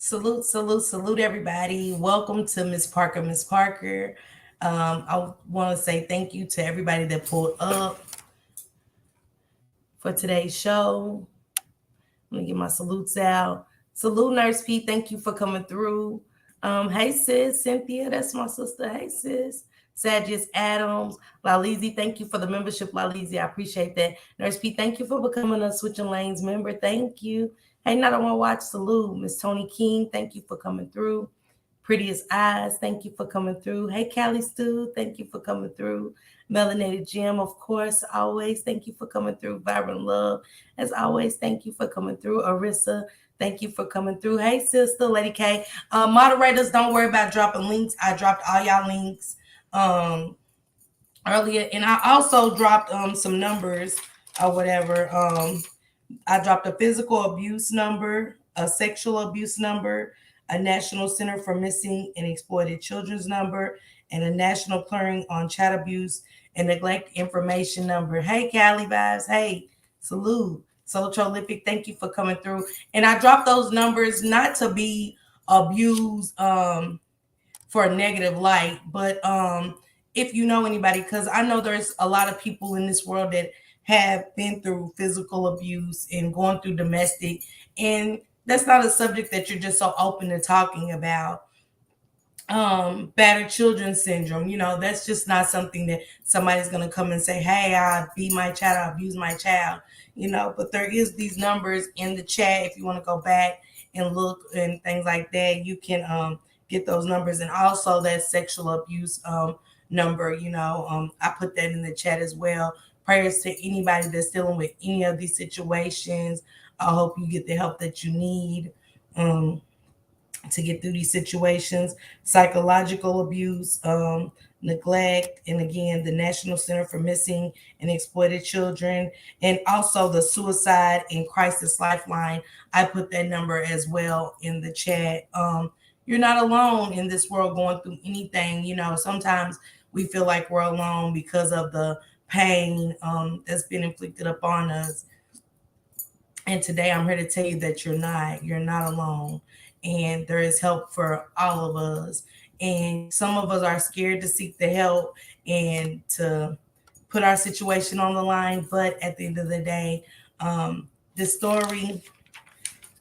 Salute, salute, salute, everybody. Welcome to Miss Parker, Miss Parker. I want to say thank you to everybody that pulled up for today's show. Let me get my salutes out. Salute, Nurse P. Thank you for coming through. Hey, sis. Cynthia, that's my sister. Hey, sis. Sagius Adams. Lalizi, thank you for the membership, Lalizi. I appreciate that. Nurse P, thank you for becoming a Switching Lanes member. Thank you. Hey, not on my watch. Salute. Miss Tony King, thank you for coming through. Prettiest Eyes, thank you for coming through. Hey, Callie Stu, thank you for coming through. Melanated Gem, of course, always thank you for coming through. Vibrant Love, as always, thank you for coming through. Arissa, thank you for coming through. Hey, sister, Lady K. Moderators, don't worry about dropping links. I dropped all y'all links earlier, and I also dropped some numbers or whatever. I dropped a physical abuse number, a sexual abuse number, a National Center for Missing and Exploited Children's number, and a National Clearing on Child Abuse and Neglect information number. Hey, Cali Vibes. Hey, salute. Sotrolific, thank you for coming through. And I dropped those numbers not to be abused for a negative light, but if you know anybody, because I know there's a lot of people in this world that have been through physical abuse and going through domestic, and that's not a subject that you're just so open to talking about. Battered children syndrome, that's just not something that somebody's going to come and say, hey, I beat my child, I abuse my child, but there is these numbers in the chat. If you want to go back and look and things like that, you can get those numbers. And also that sexual abuse number, I put that in the chat as well. Prayers to anybody that's dealing with any of these situations. I hope you get the help that you need to get through these situations. Psychological abuse, neglect, and again, the National Center for Missing and Exploited Children, and also the Suicide and Crisis Lifeline. I put that number as well in the chat. You're not alone in this world going through anything. Sometimes we feel like we're alone because of the pain that's been inflicted upon us. And today I'm here to tell you that you're not. You're not alone. And there is help for all of us. And some of us are scared to seek the help and to put our situation on the line. But at the end of the day, this story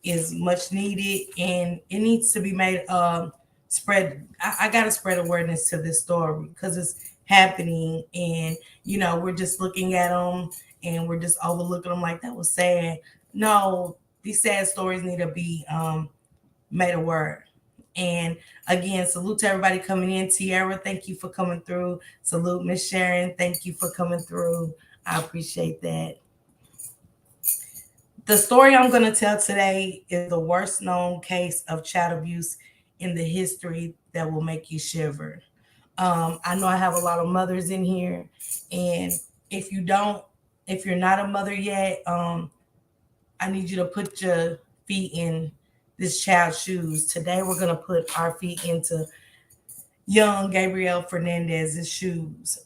is much needed and it needs to be made spread. I got to spread awareness to this story because it's happening. And, we're just looking at them and we're just overlooking them like that was sad. No, these sad stories need to be made aware. And again, salute to everybody coming in. Tiara, thank you for coming through. Salute, Miss Sharon, thank you for coming through. I appreciate that. The story I'm going to tell today is the worst known case of child abuse in the history that will make you shiver. I know I have a lot of mothers in here, and if you're not a mother yet, I need you to put your feet in this child's shoes. Today, we're going to put our feet into young Gabriel Fernandez's shoes.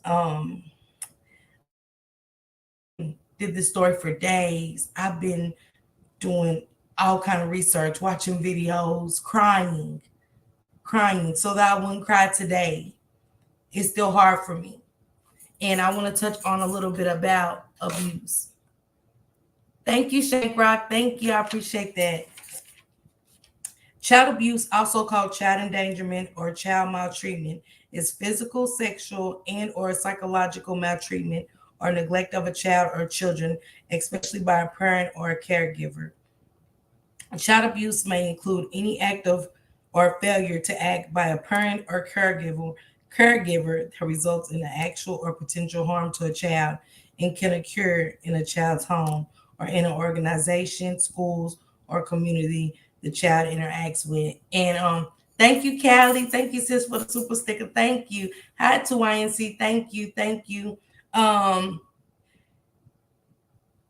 Did this story for days. I've been doing all kind of research, watching videos, crying, so that I wouldn't cry today. It's still hard for me. And I want to touch on a little bit about abuse. Thank you, Shank Rock. Thank you. I appreciate that. Child abuse, also called child endangerment or child maltreatment, is physical, sexual, and or psychological maltreatment or neglect of a child or children, especially by a parent or a caregiver. Child abuse may include any act of or failure to act by a parent or caregiver that results in the actual or potential harm to a child and can occur in a child's home or in an organization, schools, or community the child interacts with. And thank you, Callie. Thank you, sis, for the super sticker. Thank you. Hi to YNC. Thank you. Thank you.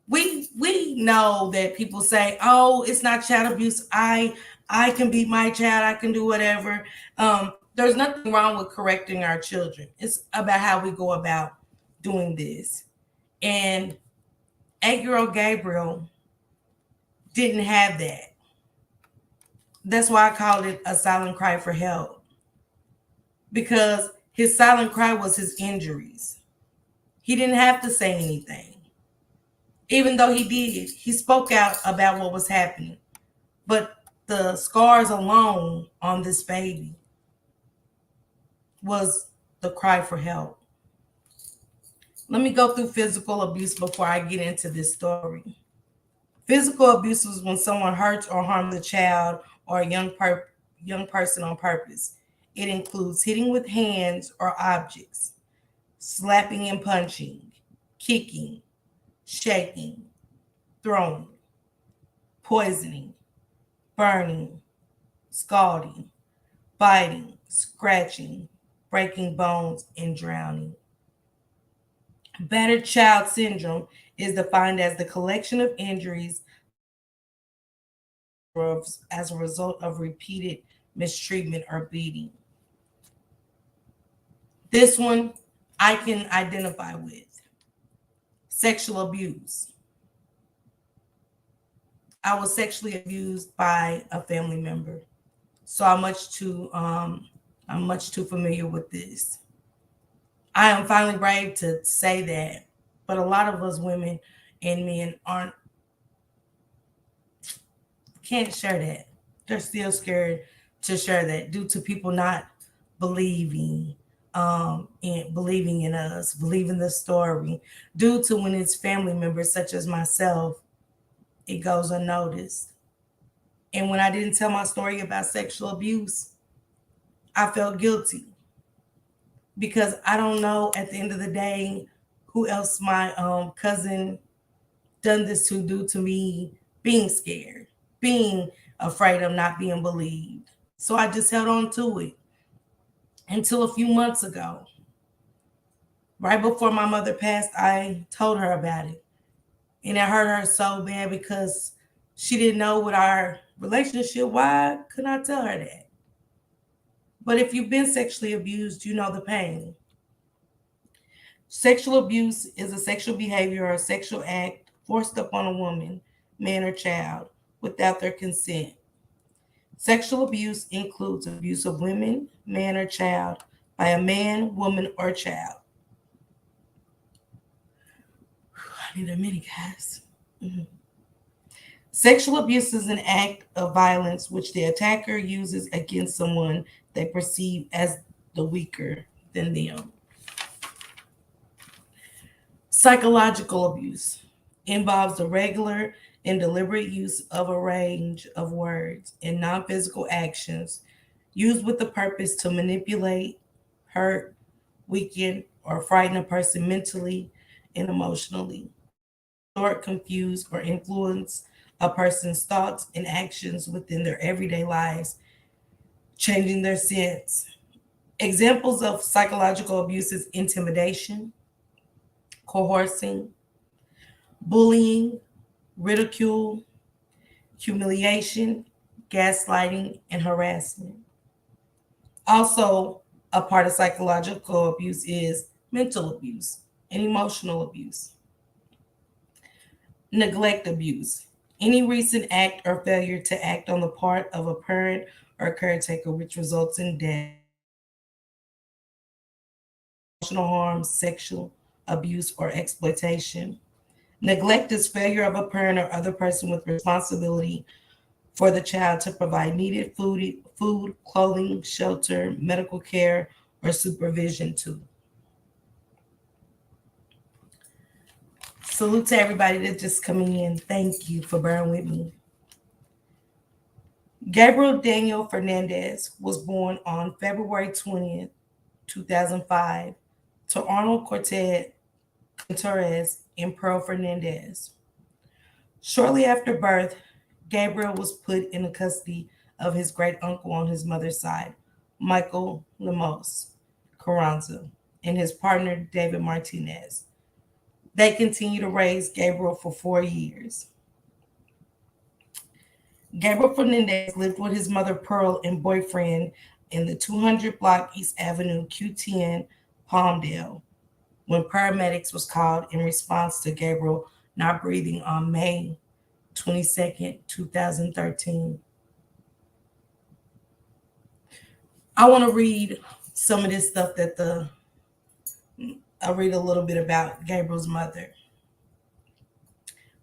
We know that people say, oh, it's not child abuse. I can beat my child. I can do whatever. There's nothing wrong with correcting our children. It's about how we go about doing this. And 8-year-old Gabriel didn't have that. That's why I called it a silent cry for help, because his silent cry was his injuries. He didn't have to say anything. Even though he did, he spoke out about what was happening. But the scars alone on this baby was the cry for help. Let me go through physical abuse before I get into this story. Physical abuse is when someone hurts or harms a child or a young person on purpose. It includes hitting with hands or objects, slapping and punching, kicking, shaking, throwing, poisoning, burning, scalding, biting, scratching, breaking bones, and drowning. Battered child syndrome is defined as the collection of injuries as a result of repeated mistreatment or beating. This one I can identify with. Sexual abuse. I was sexually abused by a family member. So I'm much too familiar with this. I am finally brave to say that, but a lot of us women and men aren't can't share that. They're still scared to share that due to people not believing believing in us, believing the story, due to when it's family members such as myself, it goes unnoticed. And when I didn't tell my story about sexual abuse, I felt guilty because I don't know at the end of the day who else my cousin done this to due to me being scared, being afraid of not being believed. So I just held on to it until a few months ago. Right before my mother passed, I told her about it. And it hurt her so bad because she didn't know what our relationship. Why couldn't I tell her that? But if you've been sexually abused, you know the pain. Sexual abuse is a sexual behavior or a sexual act forced upon a woman, man, or child without their consent. Sexual abuse includes abuse of women, man, or child by a man, woman, or child. I need a minute, guys. Mhm. Sexual abuse is an act of violence which the attacker uses against someone they perceive as the weaker than them. Psychological abuse involves the regular and deliberate use of a range of words and non physical actions used with the purpose to manipulate, hurt, weaken, or frighten a person mentally and emotionally, distort, confuse, or influence a person's thoughts and actions within their everyday lives, changing their sense. Examples of psychological abuse is intimidation, coercing, bullying, ridicule, humiliation, gaslighting, and harassment. Also, a part of psychological abuse is mental abuse and emotional abuse. Neglect abuse. Any recent act or failure to act on the part of a parent or caretaker which results in death, emotional harm, sexual abuse, or exploitation. Neglect is failure of a parent or other person with responsibility for the child to provide needed food, clothing, shelter, medical care, or supervision to. Salute to everybody that's just coming in. Thank you for bearing with me. Gabriel Daniel Fernandez was born on February 20th, 2005, to Arnold Cortez Torres and Pearl Fernandez. Shortly after birth, Gabriel was put in the custody of his great uncle on his mother's side, Michael Lemos Carranza, and his partner, David Martinez. They continued to raise Gabriel for 4 years. Gabriel Fernandez lived with his mother, Pearl, and boyfriend in the 200 block East Avenue, Q10, Palmdale, when paramedics was called in response to Gabriel not breathing on May 22nd, 2013. I want to read some of this stuff I'll read a little bit about Gabriel's mother.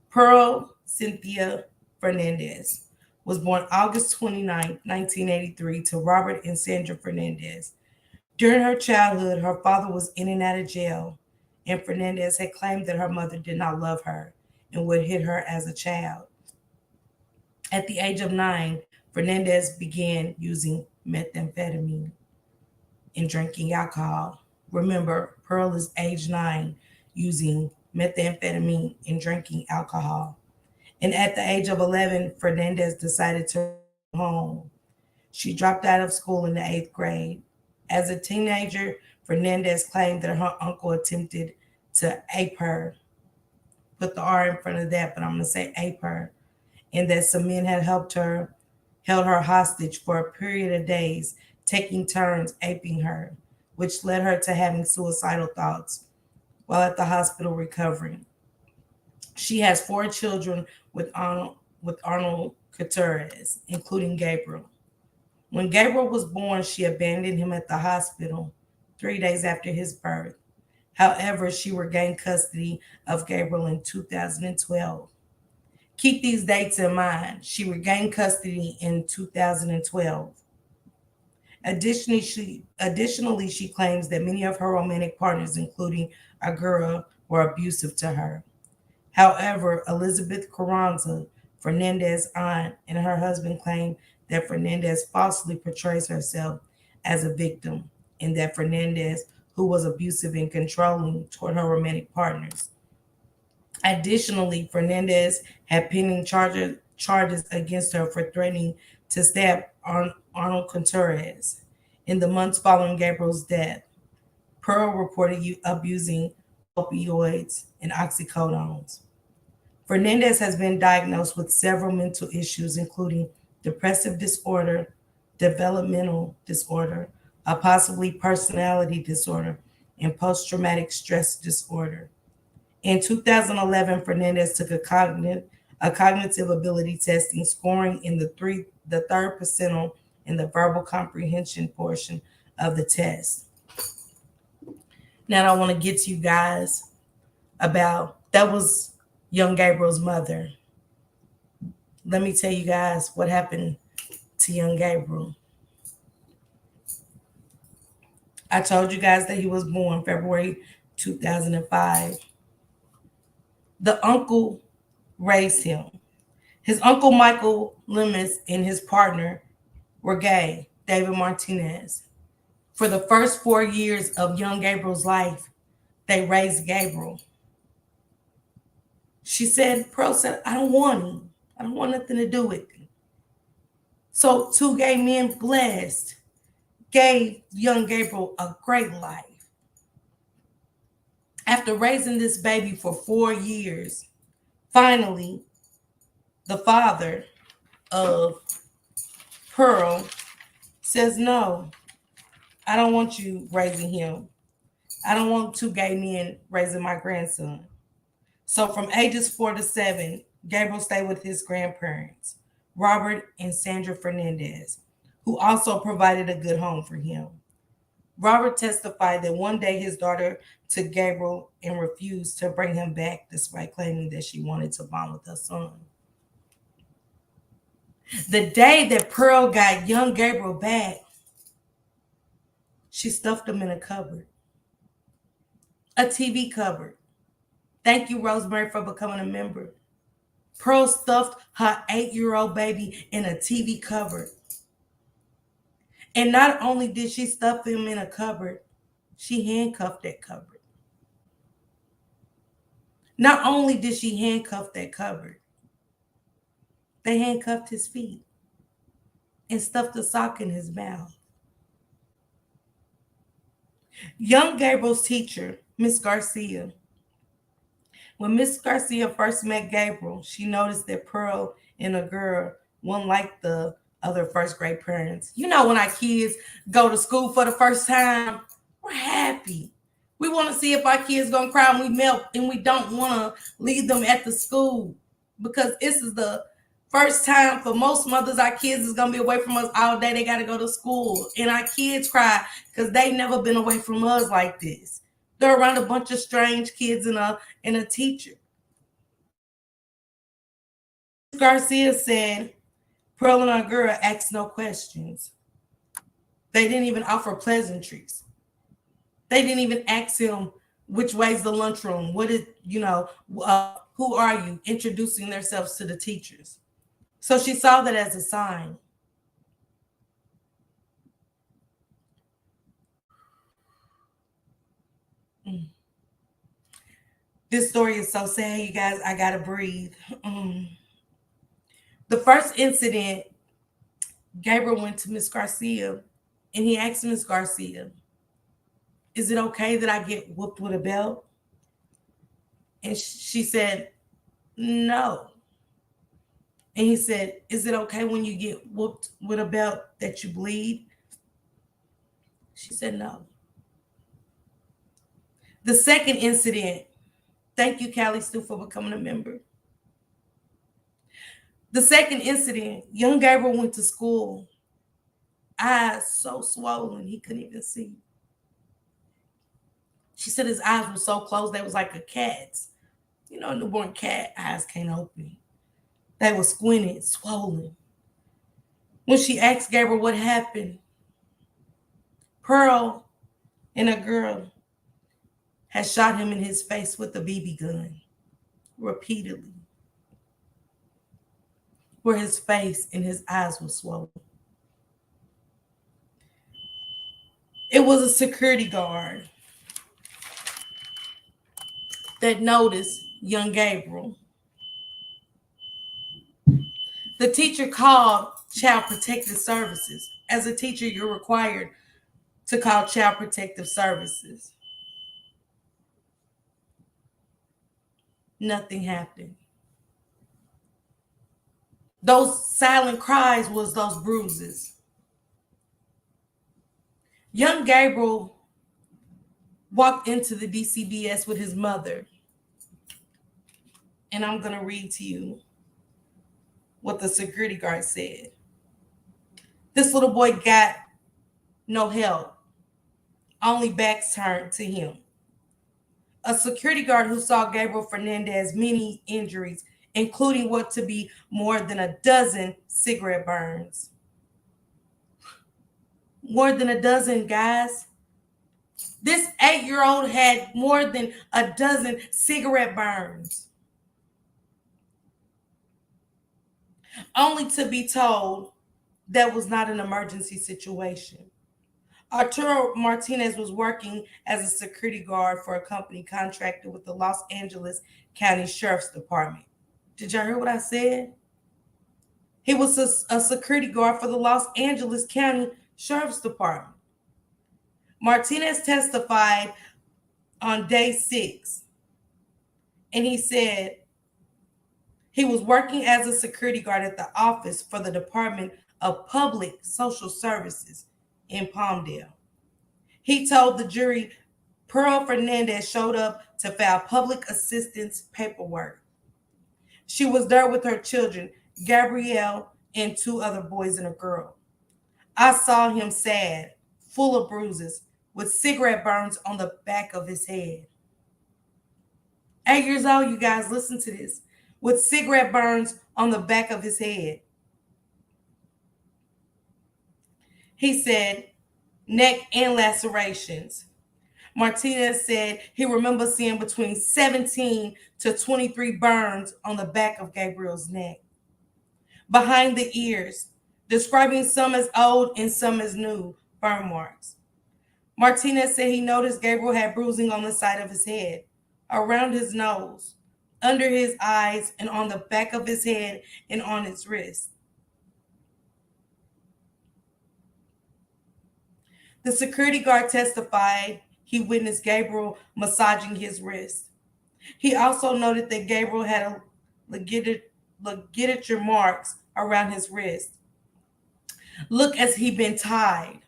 Pearl Cynthia Fernandez was born August 29, 1983, to Robert and Sandra Fernandez. During her childhood, her father was in and out of jail, and Fernandez had claimed that her mother did not love her and would hit her as a child. At the age of 9, Fernandez began using methamphetamine and drinking alcohol. Remember, Pearl is age 9, using methamphetamine and drinking alcohol. And at the age of 11, Fernandez decided to return home. She dropped out of school in the 8th grade. As a teenager, Fernandez claimed that her uncle attempted to ape her. Put the R in front of that, but I'm going to say ape her. And that some men had held her hostage for a period of days, taking turns aping her, which led her to having suicidal thoughts while at the hospital recovering. She has 4 children with Arnold Gutierrez, including Gabriel. When Gabriel was born, she abandoned him at the hospital 3 days after his birth. However, she regained custody of Gabriel in 2012. Keep these dates in mind. She regained custody in 2012. Additionally, she claims that many of her romantic partners, including Agura, were abusive to her. However, Elizabeth Carranza, Fernandez's aunt, and her husband claim that Fernandez falsely portrays herself as a victim, and that Fernandez, who was abusive and controlling toward her romantic partners. Additionally, Fernandez had pending charges against her for threatening to stab Arnold Contreras. In the months following Gabriel's death, Pearl reported abusing opioids and oxycodones. Fernandez has been diagnosed with several mental issues, including depressive disorder, developmental disorder, a possibly personality disorder, and post traumatic stress disorder. In 2011, Fernandez took a cognitive ability testing, scoring in the third percentile in the verbal comprehension portion of the test. Now I want to get to you guys about that was young Gabriel's mother. Let me tell you guys what happened to young Gabriel. I told you guys that he was born February 2005. The uncle raised him. His uncle Michael Lemus and his partner were gay, David Martinez. For the first 4 years of young Gabriel's life, they raised Gabriel. Pearl said, I don't want him. I don't want nothing to do with him. So 2 gay men blessed gave young Gabriel a great life. After raising this baby for 4 years, finally, the father of Pearl says, no, I don't want you raising him. I don't want 2 gay men raising my grandson. So from ages 4 to 7, Gabriel stayed with his grandparents, Robert and Sandra Fernandez, who also provided a good home for him. Robert testified that one day his daughter took Gabriel and refused to bring him back, despite claiming that she wanted to bond with her son. The day that Pearl got young Gabriel back, she stuffed him in a cupboard, a TV cupboard. Thank you, Rosemary, for becoming a member. Pearl stuffed her 8-year-old baby in a TV cupboard. And not only did she stuff him in a cupboard, she handcuffed that cupboard. Not only did she handcuff that cupboard, they handcuffed his feet and stuffed a sock in his mouth. Young Gabriel's teacher, Miss Garcia, when Miss Garcia first met Gabriel, she noticed that Pearl and a girl weren't like the other first grade parents. You know, when our kids go to school for the first time, we're happy. We want to see if our kids gonna cry and we melt, and we don't want to leave them at the school because this is the First time for most mothers, our kids is gonna be away from us all day. They gotta go to school, and our kids cry because they never been away from us like this. They're around a bunch of strange kids and a teacher. Garcia said, Pearl and our girl asked no questions. They didn't even offer pleasantries. They didn't even ask him which way's the lunchroom. What is, who are you? Introducing themselves to the teachers. So she saw that as a sign. This story is so sad, you guys. I gotta breathe. The first incident, Gabriel went to Miss Garcia and he asked Miss Garcia, is it okay that I get whooped with a belt? And she said, no. And he said, is it okay when you get whooped with a belt that you bleed? She said, no. The second incident, thank you, Callie Stu, for becoming a member. The second incident, young Gabriel went to school, eyes so swollen he couldn't even see. She said his eyes were so closed, they was like a cat's. You know, a newborn cat eyes can't open. They were squinted, swollen. When she asked Gabriel what happened, Pearl and a girl had shot him in his face with a BB gun repeatedly, where his face and his eyes were swollen. It was a security guard that noticed young Gabriel. The teacher called Child Protective Services. As a teacher, you're required to call Child Protective Services. Nothing happened. Those silent cries was those bruises. Young Gabriel walked into the DCBS with his mother. And I'm going to read to you what the security guard said. This little boy got no help. Only backs turned to him. A security guard who saw Gabriel Fernandez many injuries, including what to be more than a dozen cigarette burns. More than a dozen, guys. This 8-year-old had more than a dozen cigarette burns. Only to be told that was not an emergency situation. Arturo Martinez was working as a security guard for a company contracted with the Los Angeles County Sheriff's Department. Did y'all hear what I said? He was a security guard for the Los Angeles County Sheriff's Department. Martinez testified on day 6, and he said he was working as a security guard at the office for the Department of Public Social Services in Palmdale. He told the jury Pearl Fernandez showed up to file public assistance paperwork. She was there with her children, Gabriel and 2 other boys and a girl. I saw him sad, full of bruises, with cigarette burns on the back of his head. 8 years old, you guys, listen to this. With cigarette burns on the back of his head. He said, neck and lacerations. Martinez said he remembers seeing between 17 to 23 burns on the back of Gabriel's neck, behind the ears, describing some as old and some as new burn marks. Martinez said he noticed Gabriel had bruising on the side of his head, around his nose, under his eyes, and on the back of his head and on his wrist. The security guard testified he witnessed Gabriel massaging his wrist. He also noted that Gabriel had ligature marks around his wrist. Look as he'd been tied.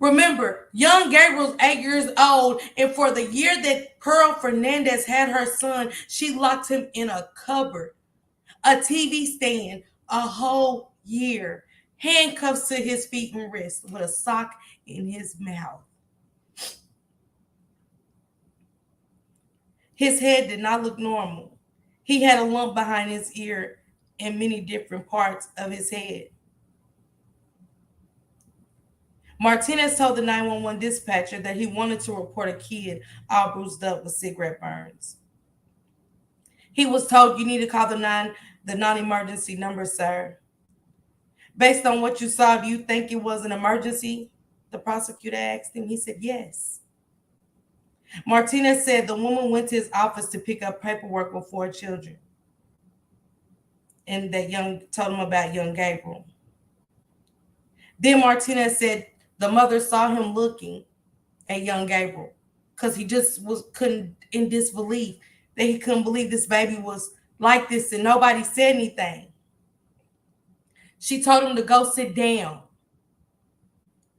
Remember, young Gabriel's 8 years old, and for the year that Pearl Fernandez had her son, she locked him in a cupboard. a TV stand, a whole year, handcuffs to his feet and wrists with a sock in his mouth. His head did not look normal. He had a lump behind his ear and many different parts of his head. Martinez told the 911 dispatcher that he wanted to report a kid all bruised up with cigarette burns. He was told, "You need to call the non-emergency number, sir." "Based on what you saw, do you think it was an emergency?" the prosecutor asked him. He said, "Yes." Martinez said the woman went to his office to pick up paperwork with 4 children. And that told him about young Gabriel. Then Martinez said the mother saw him looking at young Gabriel because he just couldn't, in disbelief, that he couldn't believe this baby was like this and nobody said anything. She told him to go sit down.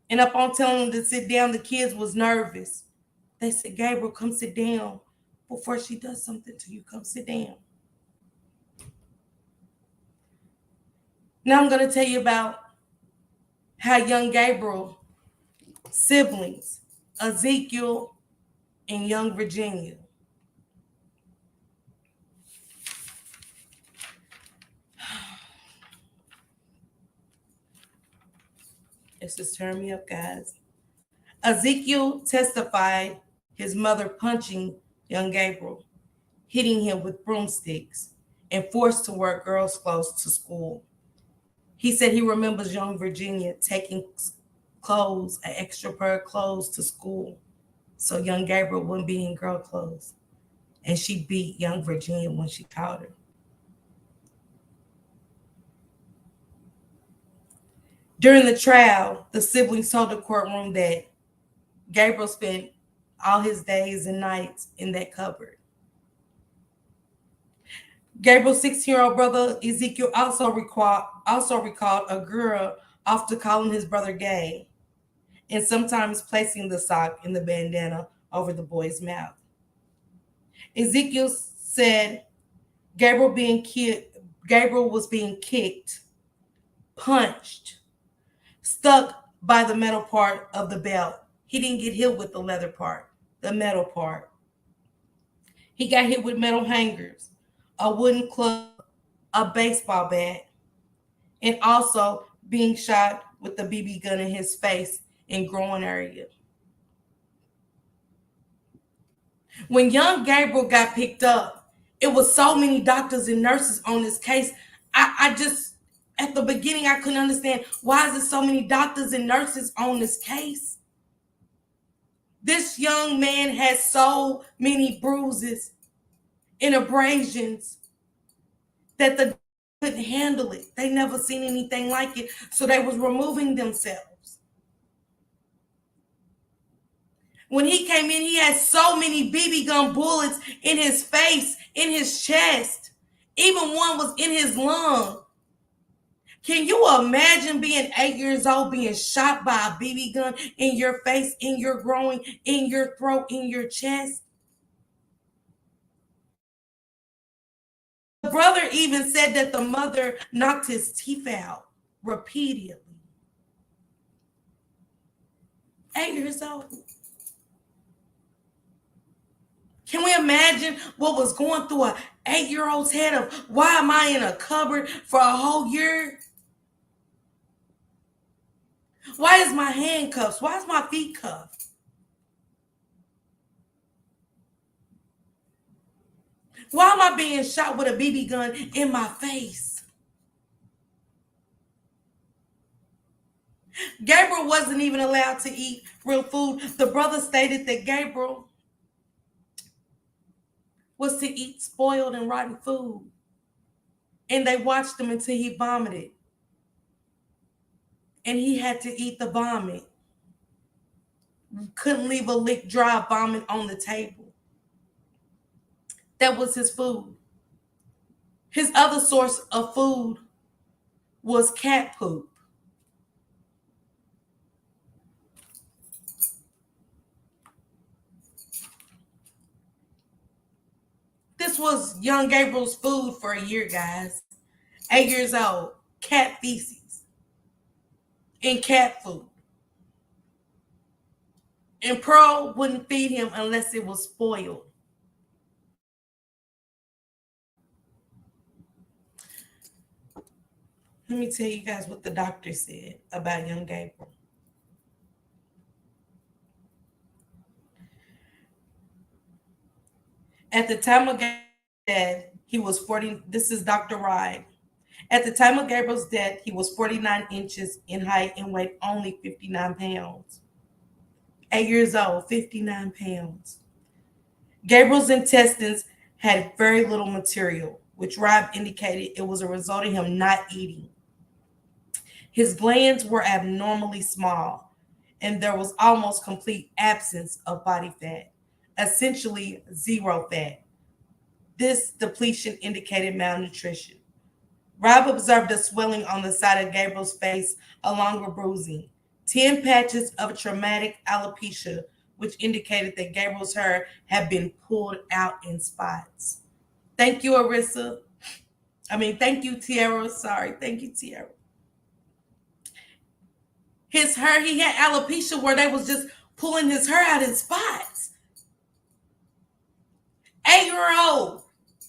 And upon telling him to sit down, the kids was nervous. They said, "Gabriel, come sit down before she does something to you. Come sit down." Now I'm going to tell you about how young Gabriel siblings, Ezekiel and young Virginia. This is turn me up, guys. Ezekiel testified his mother punching young Gabriel, hitting him with broomsticks, and forced to wear girls' clothes to school. He said he remembers young Virginia taking clothes, an extra pair of clothes to school, so young Gabriel wouldn't be in girl clothes. And she beat young Virginia when she caught her. During the trial, the siblings told the courtroom that Gabriel spent all his days and nights in that cupboard. Gabriel's 16-year-old brother Ezekiel also recalled a girl often calling his brother gay and sometimes placing the sock in the bandana over the boy's mouth. Ezekiel said Gabriel was being kicked, punched, stuck by the metal part of the belt. He didn't get hit with the leather part, the metal part. He got hit with metal hangers, a wooden club, a baseball bat, and also being shot with a BB gun in his face and groin area. When young Gabriel got picked up, it was so many doctors and nurses on this case. I just, at the beginning, I couldn't understand, why is there so many doctors and nurses on this case? This young man had so many bruises and abrasions that the couldn't handle it. They never seen anything like it, so they was removing themselves. When he came in, he had so many BB gun bullets in his face, in his chest. Even one was in his lung. Can you imagine being 8 years old, being shot by a BB gun in your face, in your groin, in your throat, in your chest? The brother even said that the mother knocked his teeth out repeatedly. 8 years old. Can we imagine what was going through an 8-year-old's head of, why am I in a cupboard for a whole year? Why is my handcuffs? Why is my feet cuffed? Why am I being shot with a BB gun in my face? Gabriel wasn't even allowed to eat real food. The brother stated that Gabriel was to eat spoiled and rotten food. And they watched him until he vomited. And he had to eat the vomit. Couldn't leave a lick dry vomit on the table. That was his food. His other source of food was cat poop. This was young Gabriel's food for a year, guys. 8 years old, cat feces and cat food. And Pearl wouldn't feed him unless it was spoiled. Let me tell you guys what the doctor said about young Gabriel. At the time of Gabriel's death, he was 40. This is Dr. Ride. At the time of Gabriel's death, he was 49 inches in height and weighed only 59 pounds. 8 years old, 59 pounds. Gabriel's intestines had very little material, which Rob indicated it was a result of him not eating. His glands were abnormally small, and there was almost complete absence of body fat, essentially zero fat. This depletion indicated malnutrition. Rob observed a swelling on the side of Gabriel's face along with bruising, 10 patches of traumatic alopecia, which indicated that Gabriel's hair had been pulled out in spots. Thank you, Arissa. Thank you, Tiara. Sorry. Thank you, Tiara. His hair, he had alopecia where they was just pulling his hair out in spots. 8-year-old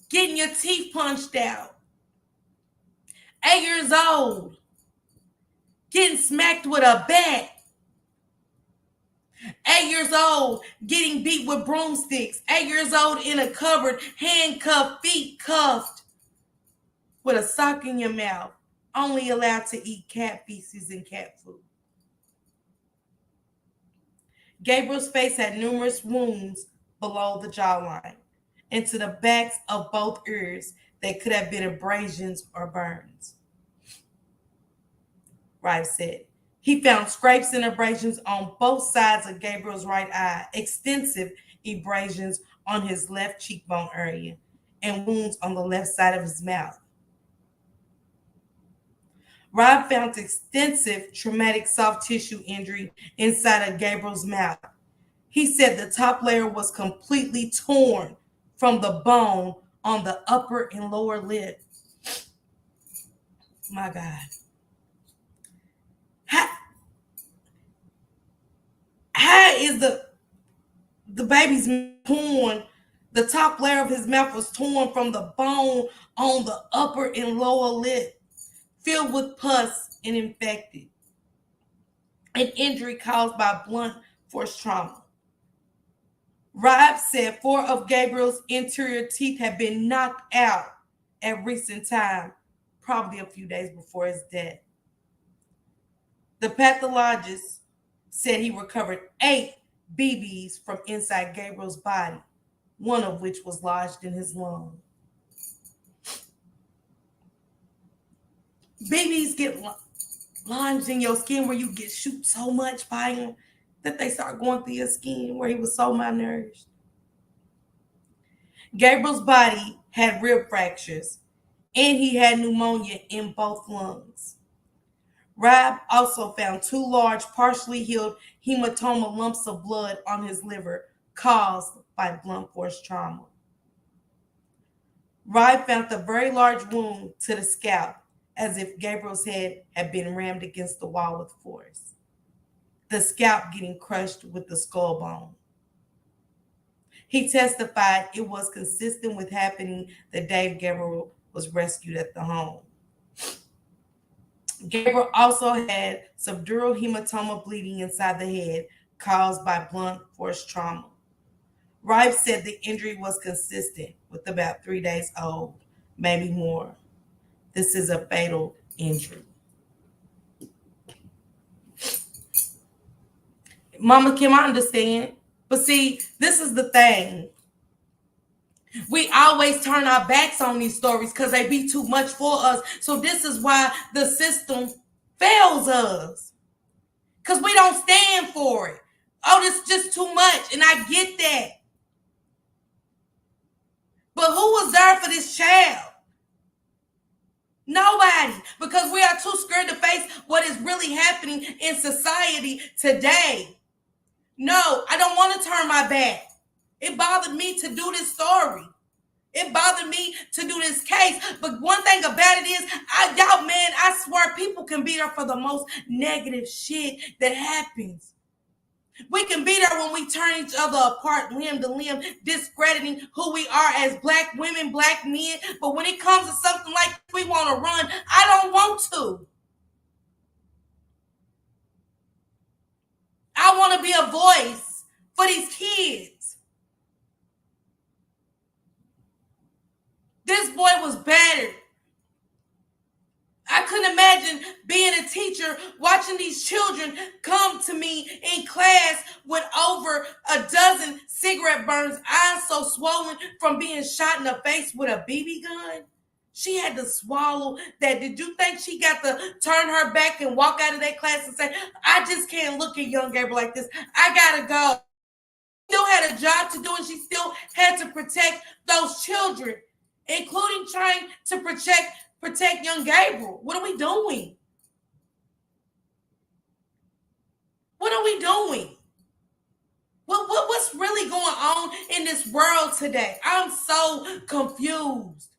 getting your teeth punched out. 8 years old getting smacked with a bat. 8 years old getting beat with broomsticks. 8 years old in a cupboard, handcuffed, feet cuffed, with a sock in your mouth, only allowed to eat cat feces and cat food. Gabriel's face had numerous wounds below the jawline and to the backs of both ears that could have been abrasions or burns. Rive said. He found scrapes and abrasions on both sides of Gabriel's right eye, extensive abrasions on his left cheekbone area, and wounds on the left side of his mouth. Rob found extensive traumatic soft tissue injury inside of Gabriel's mouth. He said the top layer was completely torn from the bone on the upper and lower lip. My God. How is the baby's torn? The top layer of his mouth was torn from the bone on the upper and lower lip, filled with pus and infected. An injury caused by blunt force trauma. Rob said 4 of Gabriel's interior teeth had been knocked out at recent time, probably a few days before his death. The pathologist said he recovered 8 BBs from inside Gabriel's body, one of which was lodged in his lung. BBs get lodged in your skin where you get shoot so much by him that they start going through your skin where he was so malnourished. Gabriel's body had rib fractures and he had pneumonia in both lungs. Rob also found 2 large, partially healed hematoma lumps of blood on his liver caused by blunt force trauma. Rob found a very large wound to the scalp, as if Gabriel's head had been rammed against the wall with force, the scalp getting crushed with the skull bone. He testified it was consistent with happening the day Gabriel was rescued at the home. Gabriel also had subdural hematoma bleeding inside the head caused by blunt force trauma. Rive said the injury was consistent with about 3 days old, maybe more. This is a fatal injury. Mama Kim, I understand. But see, this is the thing. We always turn our backs on these stories because they be too much for us. So this is why the system fails us. Because we don't stand for it. Oh, this is just too much. And I get that. But who was there for this child? Nobody. Because we are too scared to face what is really happening in society today. No, I don't want to turn my back. It bothered me to do this story. It bothered me to do this case. But one thing about it is, y'all, man, I swear people can be there for the most negative shit that happens. We can be there when we turn each other apart, limb to limb, discrediting who we are as black women, black men. But when it comes to something like we want to run, I don't want to. I want to be a voice for these kids. This boy was battered. I couldn't imagine being a teacher watching these children come to me in class with over a dozen cigarette burns, eyes so swollen from being shot in the face with a BB gun. She had to swallow that. Did you think she got to turn her back and walk out of that class and say, I just can't look at young Gabriel like this. I gotta go. She still had a job to do, and she still had to protect those children, including trying to protect young Gabriel. What are we doing? What are we doing? What's really going on in this world today? I'm so confused.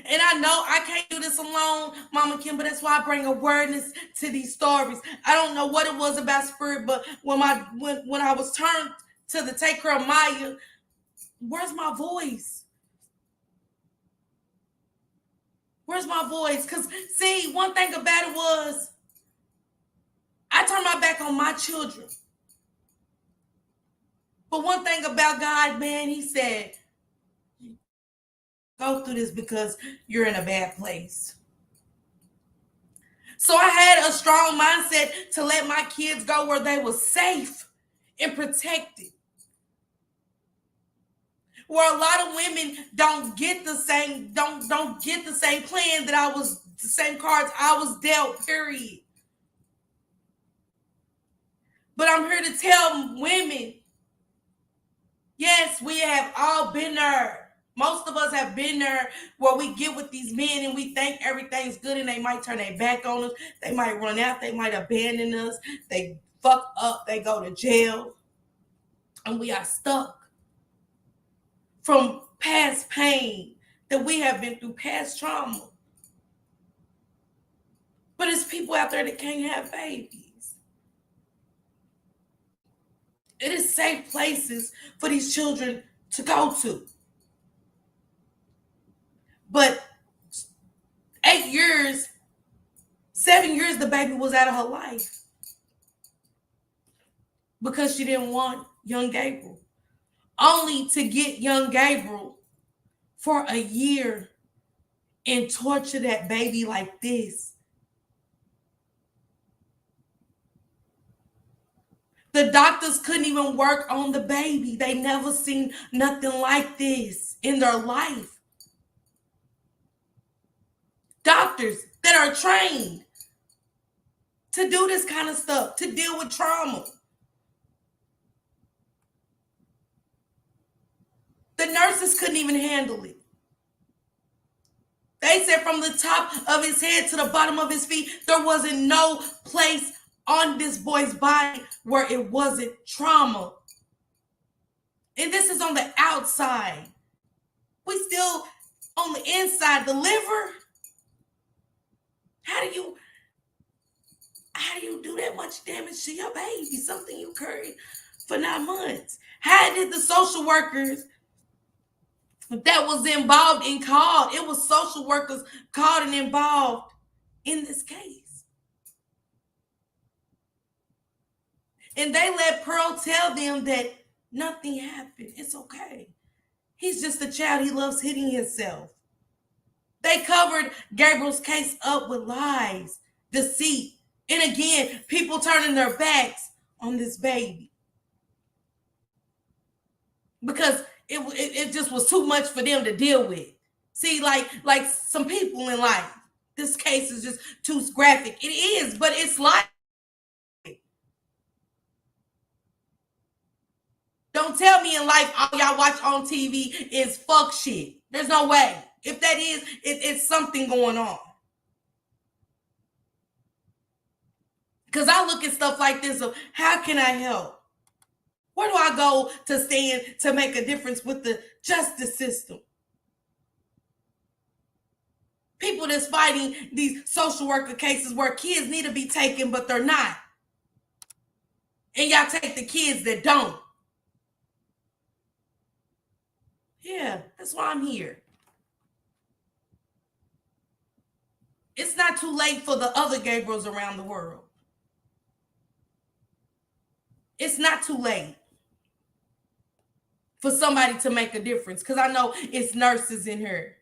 And I know I can't do this alone, Mama Kim, but that's why I bring awareness to these stories. I don't know what it was about Spirit, but when I was turned to the take care of Maya, where's my voice? Where's my voice? Because, see, one thing about it was I turned my back on my children. But one thing about God, man, he said, go through this because you're in a bad place. So I had a strong mindset to let my kids go where they were safe and protected. Where a lot of women don't get the same plan the same cards I was dealt, period. But I'm here to tell women, yes, we have all been there. Most of us have been there where we get with these men and we think everything's good and they might turn their back on us. They might run out. They might abandon us. They fuck up. They go to jail. And we are stuck from past pain that we have been through, past trauma. But it's people out there that can't have babies. It is safe places for these children to go to. But 8 years, 7 years, the baby was out of her life because she didn't want young Gabriel. Only to get young Gabriel for a year and torture that baby like this. The doctors couldn't even work on the baby. They never seen nothing like this in their life. Doctors that are trained to do this kind of stuff, to deal with trauma. The nurses couldn't even handle it. They said from the top of his head to the bottom of his feet, there wasn't no place on this boy's body where it wasn't trauma. And this is on the outside. We still on the inside, the liver. How do you do that much damage to your baby? Something you carried for 9 months. How did the social workers that was involved in called? It was social workers called and involved in this case. And they let Pearl tell them that nothing happened. It's okay. He's just a child. He loves hitting himself. They covered Gabriel's case up with lies, deceit, and again, people turning their backs on this baby. Because it just was too much for them to deal with. See, like some people in life, this case is just too graphic. It is, but it's like, don't tell me in life all y'all watch on TV is fuck shit. There's no way. If that is, it's something going on. Because I look at stuff like this of how can I help? Where do I go to stand to make a difference with the justice system? People that's fighting these social worker cases where kids need to be taken, but they're not. And y'all take the kids that don't. Yeah, that's why I'm here. It's not too late for the other Gabriels around the world. It's not too late for somebody to make a difference, because I know it's nurses in here.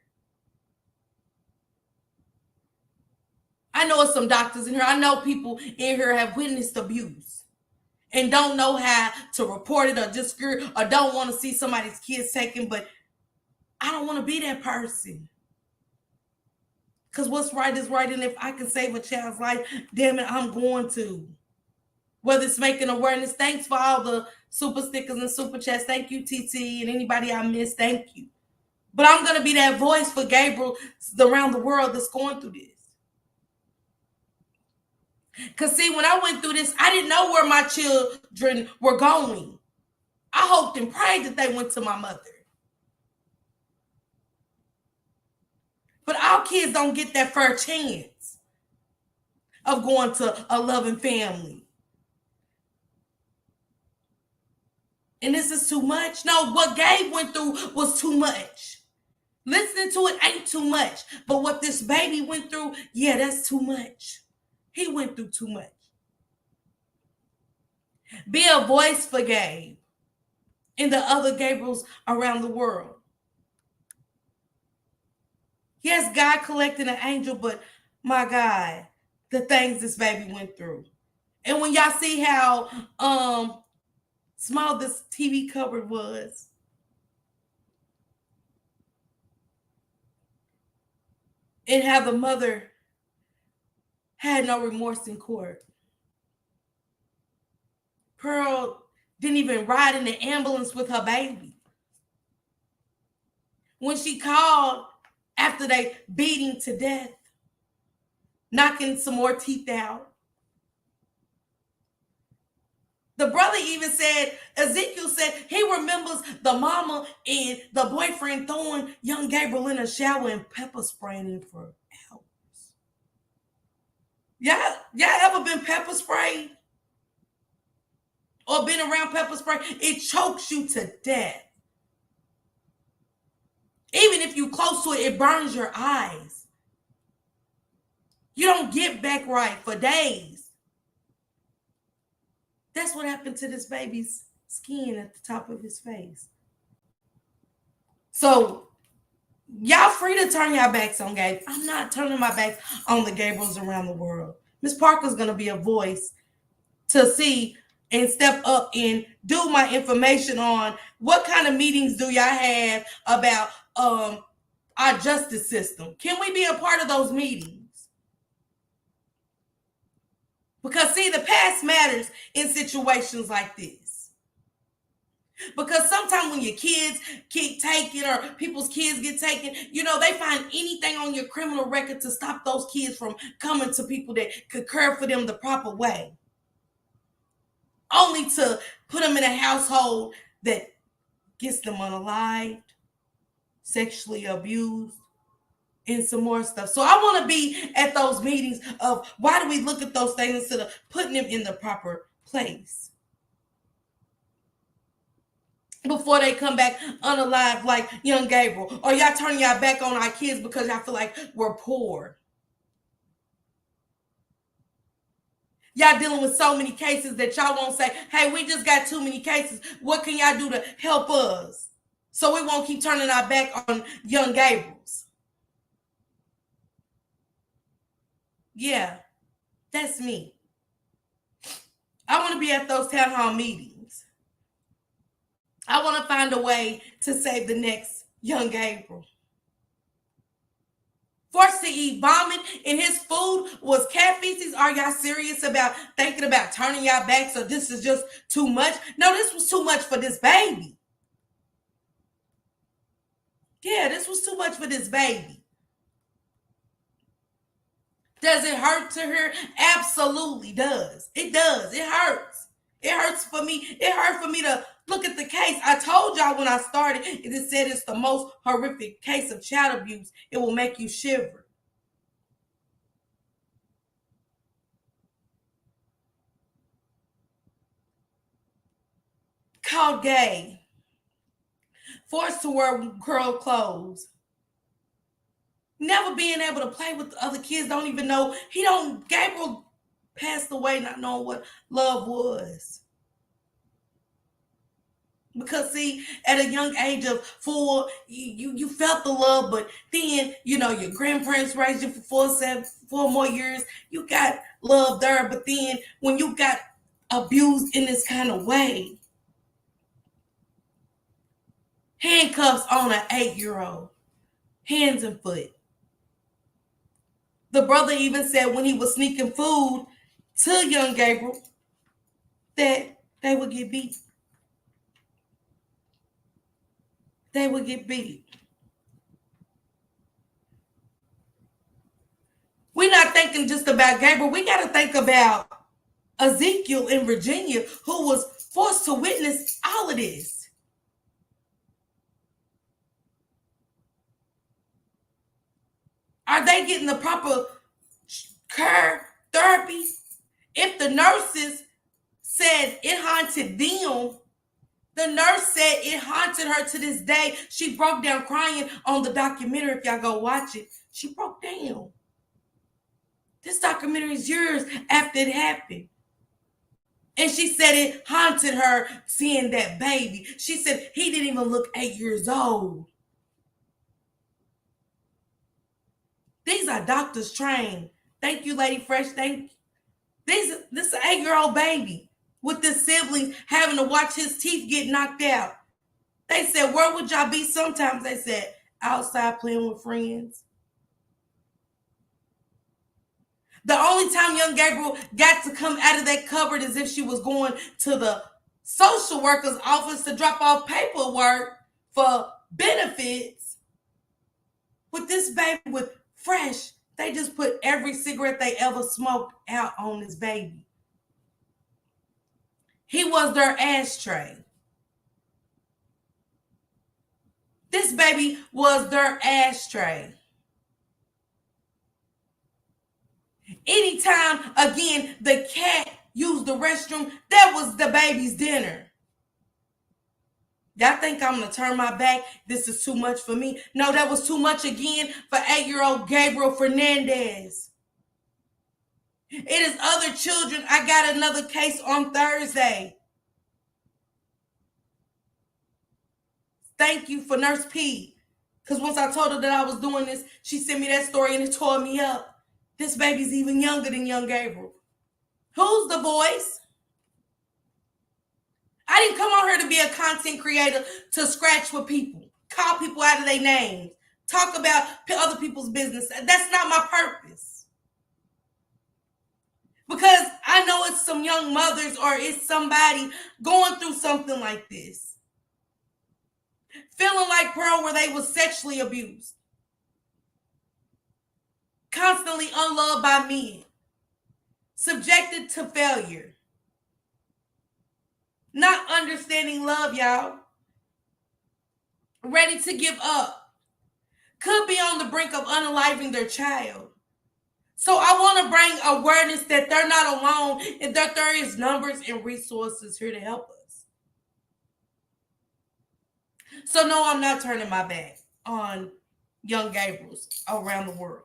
I know it's some doctors in here. I know people in here have witnessed abuse and don't know how to report it, or just scared, or don't want to see somebody's kids taken. But I don't want to be that person. Because what's right is right. And if I can save a child's life, damn it, I'm going to. Whether it's making awareness. Thanks for all the super stickers and super chats. Thank you, TT, and anybody I missed. Thank you. But I'm going to be that voice for Gabriel around the world that's going through this. Because, see, when I went through this, I didn't know where my children were going. I hoped and prayed that they went to my mother. But our kids don't get that fair chance of going to a loving family. And this is too much. No, what Gabe went through was too much. Listening to it ain't too much. But what this baby went through, yeah, that's too much. He went through too much. Be a voice for Gabe and the other Gabriels around the world. Yes, God collected an angel, but my God, the things this baby went through. And when y'all see how small this TV cupboard was, and how the mother had no remorse in court. Pearl didn't even ride in the ambulance with her baby. When she called after they beat him to death, knocking some more teeth out, the brother even said, Ezekiel said, he remembers the mama and the boyfriend throwing young Gabriel in a shower and pepper spraying him for hours. Y'all ever been pepper sprayed? Or been around pepper spray? It chokes you to death. Even if you're close to it, it burns your eyes. You don't get back right for days. That's what happened to this baby's skin at the top of his face. So, y'all free to turn your backs on Gabe. I'm not turning my back on the Gabriels around the world. Miss Parker's going to be a voice to see and step up and do my information on what kind of meetings do y'all have about our justice system. Can we be a part of those meetings? Because, see, the past matters in situations like this. Because sometimes when your kids get taken or people's kids get taken, they find anything on your criminal record to stop those kids from coming to people that could care for them the proper way. Only to put them in a household that gets them unalived, sexually abused, and some more stuff. So I want to be at those meetings of why do we look at those things instead of putting them in the proper place before they come back unalived like young Gabriel. Or y'all turning y'all back on our kids because y'all feel like we're poor. Y'all dealing with so many cases that y'all won't say, hey, we just got too many cases. What can y'all do to help us? So we won't keep turning our back on young Gabriels. Yeah, that's me. I want to be at those town hall meetings. I want to find a way to save the next young Gabriel. Forced to eat vomit and his food was cat feces. Are y'all serious about thinking about turning y'all backs, or this is just too much? No, this was too much for this baby. Yeah, this was too much for this baby. Does it hurt to her? Absolutely does. It does. It hurts. It hurts for me. It hurt for me to look at the case. I told y'all when I started, it said it's the most horrific case of child abuse. It will make you shiver. Called gay. Forced to wear girl clothes. Never being able to play with the other kids. Don't even know. Gabriel passed away not knowing what love was. Because see, at a young age of 4, you felt the love, but then your grandparents raised you for 4 more years. You got love there, but then when you got abused in this kind of way, handcuffs on an 8-year-old, hands and foot. The brother even said when he was sneaking food to young Gabriel that they would get beat. They would get beat. We're not thinking just about Gabriel. We got to think about Ezekiel in Virginia, who was forced to witness all of this. Are they getting the proper care, therapy? If the nurses said it haunted them, the nurse said it haunted her to this day. She broke down crying on the documentary. If y'all go watch it, she broke down. This documentary is years after it happened. And she said it haunted her seeing that baby. She said he didn't even look 8 years old. These are doctors trained. Thank you, Lady Fresh. Thank you. This is an 8-year-old baby with this sibling having to watch his teeth get knocked out. They said, where would y'all be sometimes? They said, outside playing with friends. The only time young Gabriel got to come out of that cupboard is if she was going to the social worker's office to drop off paperwork for benefits. With this baby with Fresh, they just put every cigarette they ever smoked out on this baby. He was their ashtray. This baby was their ashtray. Anytime, again, the cat used the restroom, that was the baby's dinner. Y'all think I'm going to turn my back? This is too much for me. No, that was too much again for 8-year-old Gabriel Fernandez. It is other children. I got another case on Thursday. Thank you for Nurse P. Because once I told her that I was doing this, she sent me that story and it tore me up. This baby's even younger than young Gabriel. Who's the voice? I didn't come on here to be a content creator to scratch with people, call people out of their names, talk about other people's business. That's not my purpose. Because I know it's some young mothers or it's somebody going through something like this. Feeling like Pearl where they was sexually abused. Constantly unloved by men. Subjected to failure. Not understanding love, y'all. Ready to give up. Could be on the brink of unaliving their child. So I want to bring awareness that they're not alone and that there is numbers and resources here to help us. So no, I'm not turning my back on young Gabriels around the world.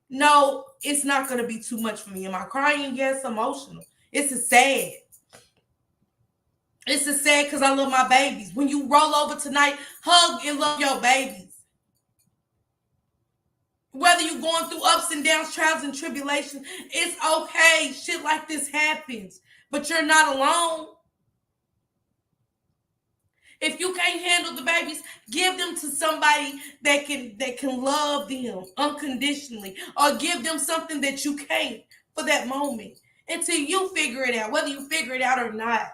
No, it's not going to be too much for me. Am I crying? Yes, emotional. It's a sad. It's a sad because I love my babies. When you roll over tonight, hug and love your babies. Whether you're going through ups and downs, trials and tribulations, it's okay. Shit like this happens. But you're not alone. If you can't handle the babies, give them to somebody that can love them unconditionally, or give them something that you can't for that moment until you figure it out, whether you figure it out or not.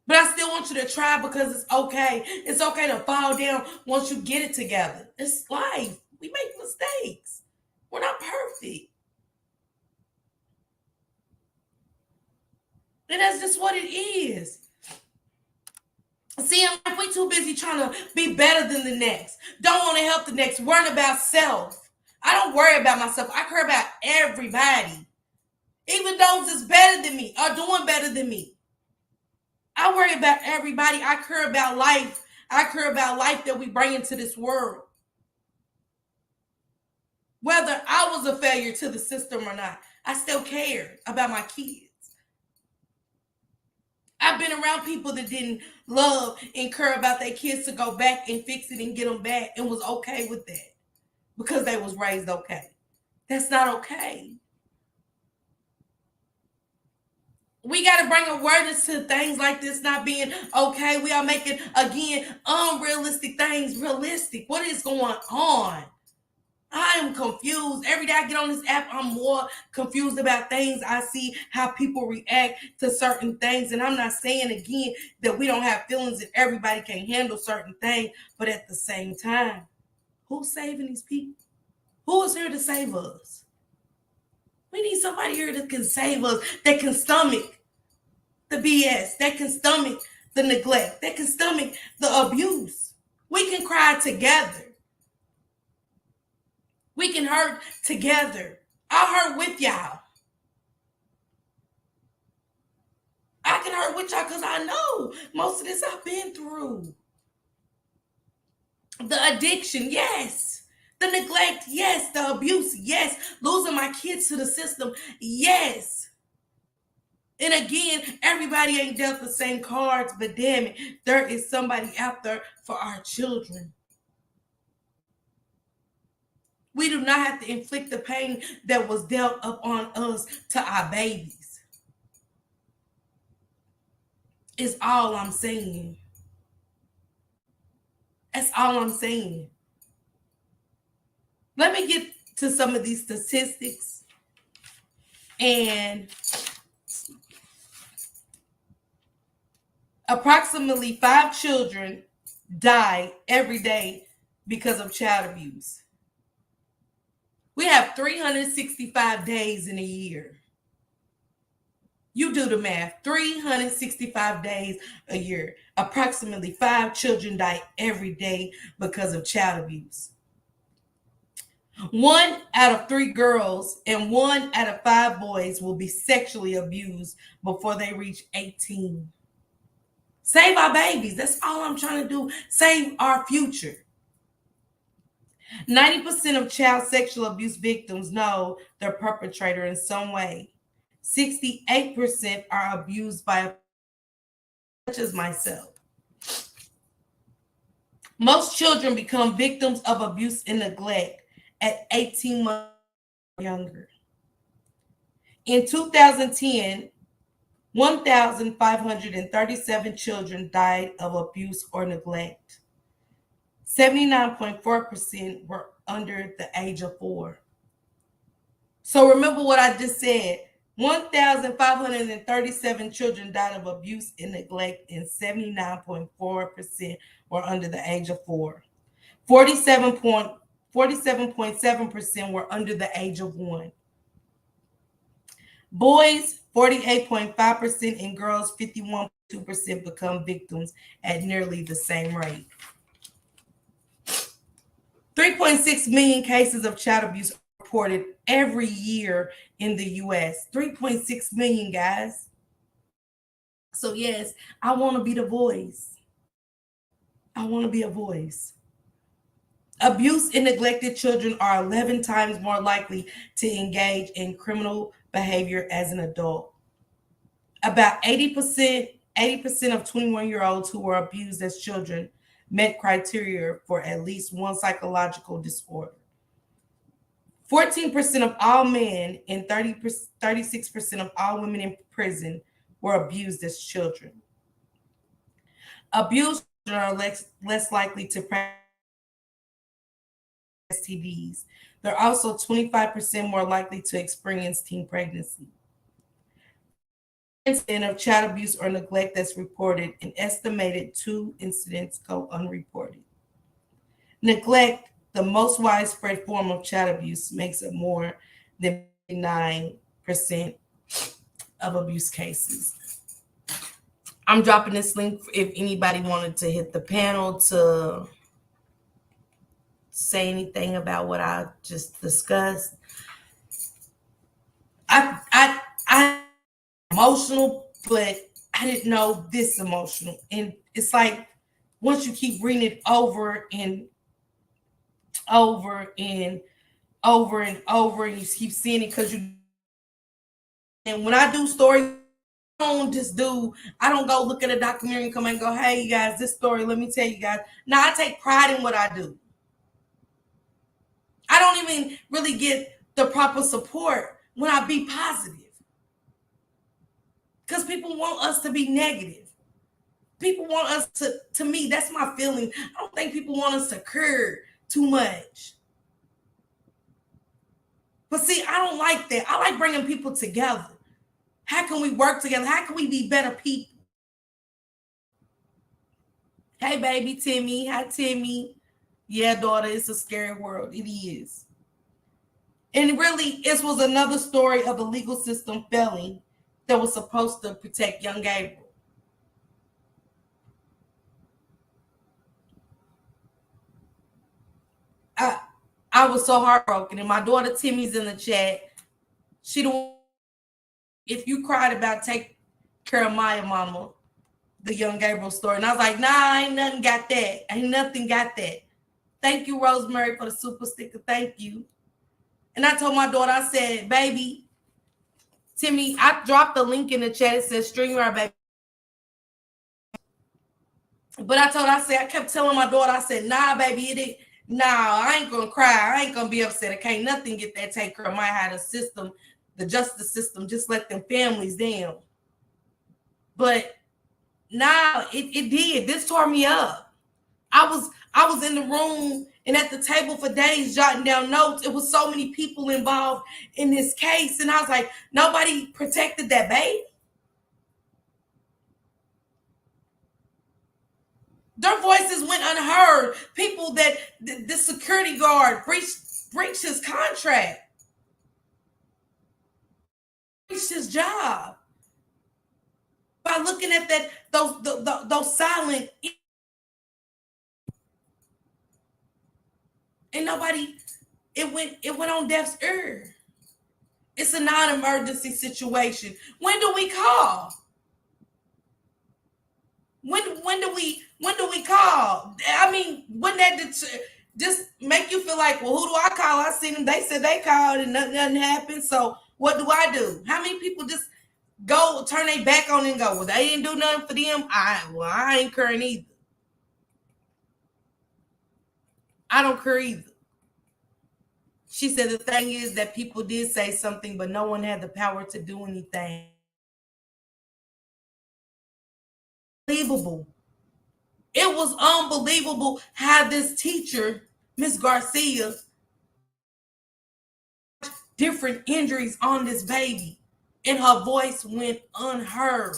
But I still want you to try because it's okay. It's okay to fall down once you get it together. It's life. We make mistakes. We're not perfect. And that's just what it is. See, in life, we too busy trying to be better than the next. Don't want to help the next. Worrying about self. I don't worry about myself. I care about everybody. Even those that's better than me are doing better than me. I worry about everybody. I care about life. I care about life that we bring into this world. Whether I was a failure to the system or not, I still cared about my kids. I've been around people that didn't love and care about their kids to go back and fix it and get them back and was okay with that because they was raised okay. That's not okay. We got to bring awareness to things like this not being okay. We are making, again, unrealistic things realistic. What is going on? I am confused. Every day I get on this app, I'm more confused about things. I see how people react to certain things. And I'm not saying, again, that we don't have feelings and everybody can handle certain things. But at the same time, who's saving these people? Who is here to save us? We need somebody here that can save us, that can stomach the BS, that can stomach the neglect, that can stomach the abuse. We can cry together. We can hurt together. I hurt with y'all. I can hurt with y'all because I know most of this I've been through. The addiction, yes. The neglect, yes. The abuse, yes. Losing my kids to the system, yes. And again, everybody ain't dealt the same cards, but damn it, there is somebody out there for our children. We do not have to inflict the pain that was dealt upon us to our babies. Is all I'm saying. That's all I'm saying. Let me get to some of these statistics. And approximately 5 children die every day because of child abuse. We have 365 days in a year. You do the math. 365 days a year. Approximately 5 children die every day because of child abuse. 1 out of 3 girls and 1 out of 5 boys will be sexually abused before they reach 18. Save our babies. That's all I'm trying to do. Save our future. 90% of child sexual abuse victims know their perpetrator in some way. 68% are abused by, such as myself. Most children become victims of abuse and neglect at 18 months or younger. In 2010, 1,537 children died of abuse or neglect. 79.4% were under the age of 4. So remember what I just said. 1,537 children died of abuse and neglect, and 79.4% were under the age of 4. 47.7% were under the age of 1. Boys, 48.5%, and girls, 51.2% become victims at nearly the same rate. 3.6 million cases of child abuse reported every year in the U.S. 3.6 million, guys. So yes, I want to be the voice. I want to be a voice. Abused and neglected children are 11 times more likely to engage in criminal behavior as an adult. About 80% of 21-year-olds who were abused as children met criteria for at least one psychological disorder. 14% of all men and 36% of all women in prison were abused as children. Abused children are less likely to practice STDs. They're also 25% more likely to experience teen pregnancy. Incident of child abuse or neglect that's reported, an estimated 2 incidents go unreported. Neglect, the most widespread form of child abuse, makes up more than 9% of abuse cases. I'm dropping this link if anybody wanted to hit the panel to say anything about what I just discussed. I emotional, but I didn't know this emotional. And it's like once you keep reading it over and over and over and over, and you keep seeing it because you. And when I do stories, I don't go look at a documentary and come and go, hey, you guys, this story, let me tell you guys. Now, I take pride in what I do. I don't even really get the proper support when I be positive. Because people want us to be negative. People want us to me, that's my feeling. I don't think people want us to curb too much. But see, I don't like that. I like bringing people together. How can we work together? How can we be better people? Hey, baby Timmy. Hi, Timmy. Yeah, daughter, it's a scary world. It is. And really, it was another story of the legal system failing that was supposed to protect young Gabriel. I was so heartbroken. And my daughter Timmy's in the chat. She the one, if you cried about take care of Maya mama, the young Gabriel story. And I was like, nah, ain't nothing got that. Ain't nothing got that. Thank you, Rosemary, for the super sticker. Thank you. And I told my daughter, I said, baby, Timmy, I dropped the link in the chat. It says StreamYard, baby. But I kept telling my daughter, I said, nah, baby, nah, I ain't gonna cry. I ain't gonna be upset. I can't nothing get that take care of my how the system, the justice system, just let them families down. But nah, it did. This tore me up. I was in the room and at the table for days jotting down notes. It was so many people involved in this case. And I was like, nobody protected that baby. Their voices went unheard. People that the security guard breached his contract, breached his job by looking at that those silent, and nobody. It went on deaf's ear. It's a non-emergency situation. When do we call? When do we call? I mean, wouldn't that just make you feel like, well, who do I call? I seen them. They said they called and nothing happened. So what do I do? How many people just go turn their back on and go, well, they didn't do nothing for them. I ain't caring either. I don't care either. She said the thing is that people did say something, but no one had the power to do anything. Unbelievable. It was unbelievable how this teacher, Miss Garcia, different injuries on this baby, and her voice went unheard.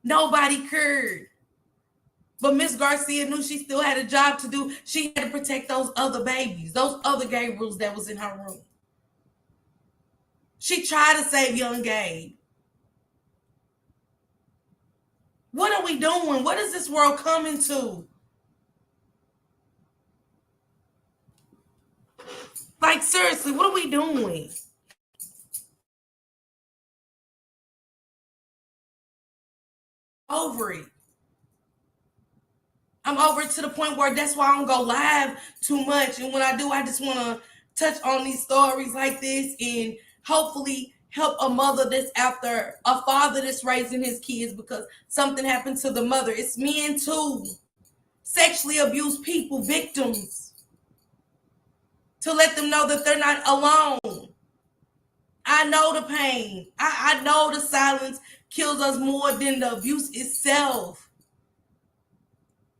Nobody cared. But Miss Garcia knew she still had a job to do. She had to protect those other babies, those other Gabriels that was in her room. She tried to save young Gabe. What are we doing? What is this world coming to? Like, seriously, what are we doing? Over it. I'm over it to the point where that's why I don't go live too much. And when I do, I just want to touch on these stories like this and hopefully help a mother that's after a father that's raising his kids because something happened to the mother. It's men too. Sexually abused people, victims. To let them know that they're not alone. I know the pain. I know the silence kills us more than the abuse itself.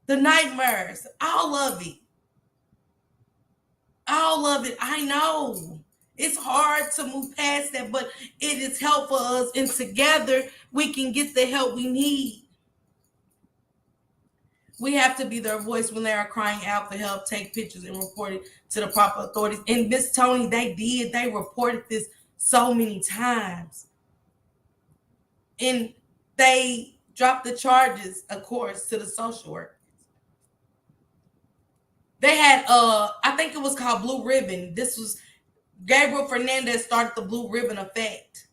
The nightmares, all of it. All of it. I know. It's hard to move past that, but it is helpful us, and together we can get the help we need. We have to be their voice when they are crying out for help, take pictures and report it to the proper authorities. And Miss Tony, they did. They reported this so many times. And they dropped the charges, of course, to the social workers. They had I think it was called Blue Ribbon. This was Gabriel Fernandez started the Blue Ribbon Effect.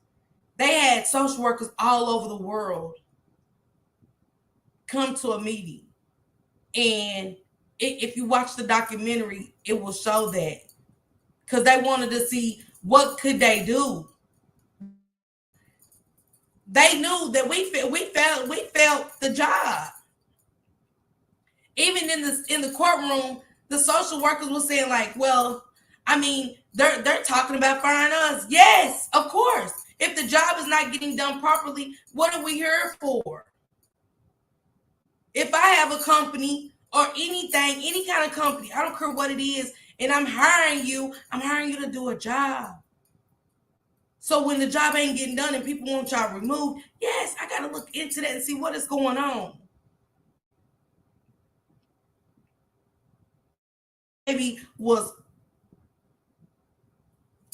They had social workers all over the world come to a meeting. And if you watch the documentary, it will show that. Because they wanted to see what could they do. They knew that we felt the job. Even in the courtroom, the social workers were saying like, well, I mean, they're talking about firing us. Yes, of course. If the job is not getting done properly, what are we here for? If I have a company or anything, any kind of company, I don't care what it is, and I'm hiring you to do a job. So when the job ain't getting done and people want y'all removed, yes, I got to look into that and see what is going on. Maybe was,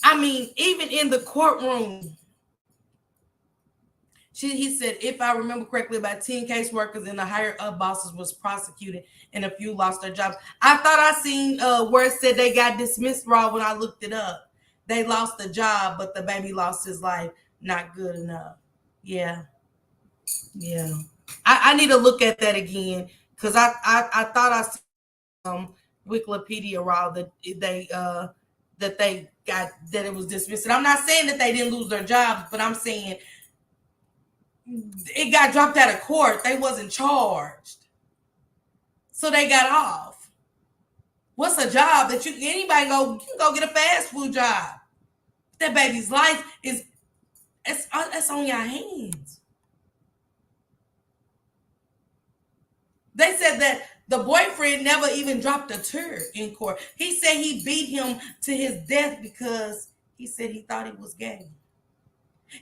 I mean, even in the courtroom, he said, if I remember correctly, about 10 caseworkers and the higher up bosses was prosecuted and a few lost their jobs. I thought I seen where it said they got dismissed, raw, when I looked it up. They lost the job, but the baby lost his life. Not good enough. Yeah. Yeah. I need to look at that again because I thought I saw Wikipedia, raw, that they got that it was dismissed. And I'm not saying that they didn't lose their jobs, but I'm saying it got dropped out of court. They wasn't charged, so they got off. What's a job that anybody you can go get a fast food job? That baby's life is that's on your hands. They said that the boyfriend never even dropped a tear in court. He said he beat him to his death because he said he thought he was gay.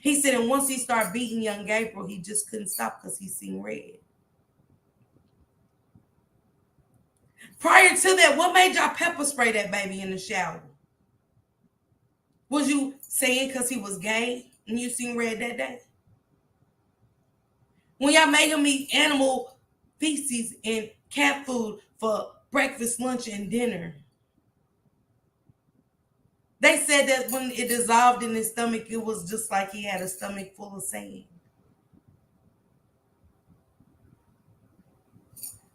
He said, and once he started beating young Gabriel, he just couldn't stop because he seen red. Prior to that, what made y'all pepper spray that baby in the shower? Was you saying because he was gay and you seen red that day? When y'all made him eat animal feces and cat food for breakfast, lunch, and dinner, they said that when it dissolved in his stomach, it was just like he had a stomach full of sand.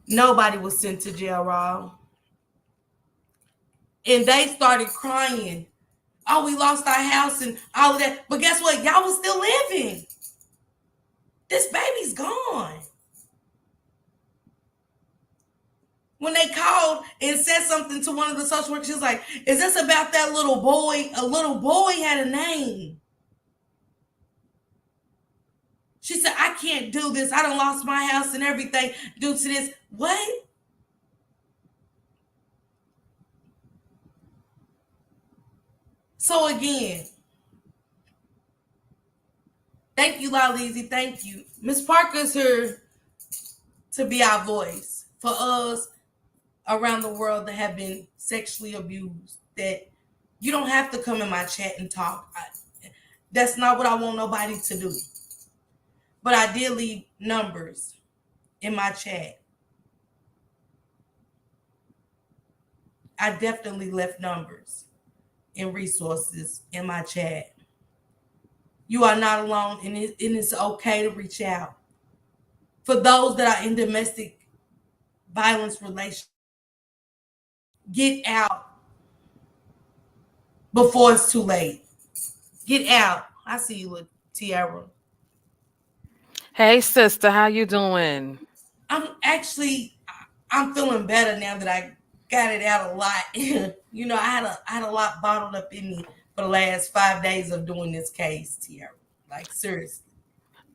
Nobody was sent to jail, Raw. And they started crying. Oh, we lost our house and all of that. But guess what? Y'all was still living. This baby's gone. When they called and said something to one of the social workers, she was like, is this about that little boy? A little boy had a name. She said, I can't do this. I done lost my house and everything due to this. What? So again, thank you, Laleezy. Thank you. Miss Parker's here to be our voice for us around the world that have been sexually abused. That you don't have to come in my chat and talk. That's not what I want nobody to do. But I did leave numbers in my chat. I definitely left numbers and resources in my chat. You are not alone, and it's okay to reach out. For those that are in domestic violence relations, get out before it's too late. Get out. I see you, Tiara. Hey, sister, how you doing? I'm feeling better now that I got it out a lot. You know, I had a lot bottled up in me for the last 5 days of doing this case, Tiara. Like, seriously.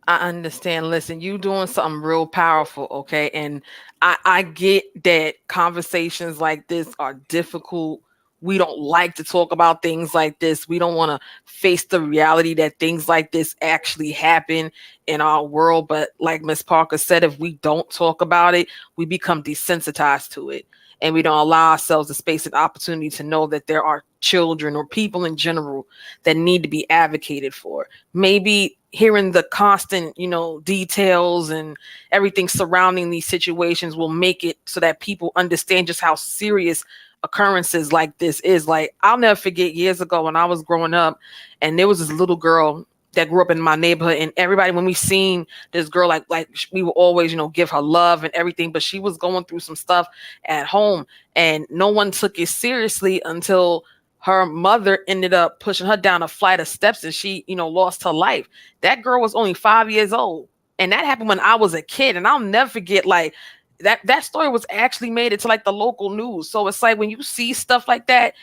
I understand. Listen, you doing something real powerful, okay? And I get that conversations like this are difficult. We don't like to talk about things like this. We don't want to face the reality that things like this actually happen in our world. But like Miss Parker said, if we don't talk about it, we become desensitized to it. And we don't allow ourselves the space and opportunity to know that there are children or people in general that need to be advocated for. Maybe hearing the constant, details and everything surrounding these situations will make it so that people understand just how serious occurrences like this is. Like, I'll never forget years ago when I was growing up, and there was this little girl that grew up in my neighborhood, and everybody, when we seen this girl, like we would always, give her love and everything, but she was going through some stuff at home, and no one took it seriously until her mother ended up pushing her down a flight of steps, and she, lost her life. That girl was only 5 years old, and that happened when I was a kid. And I'll never forget, like, that story was actually made it to like the local news. So it's like when you see stuff like that,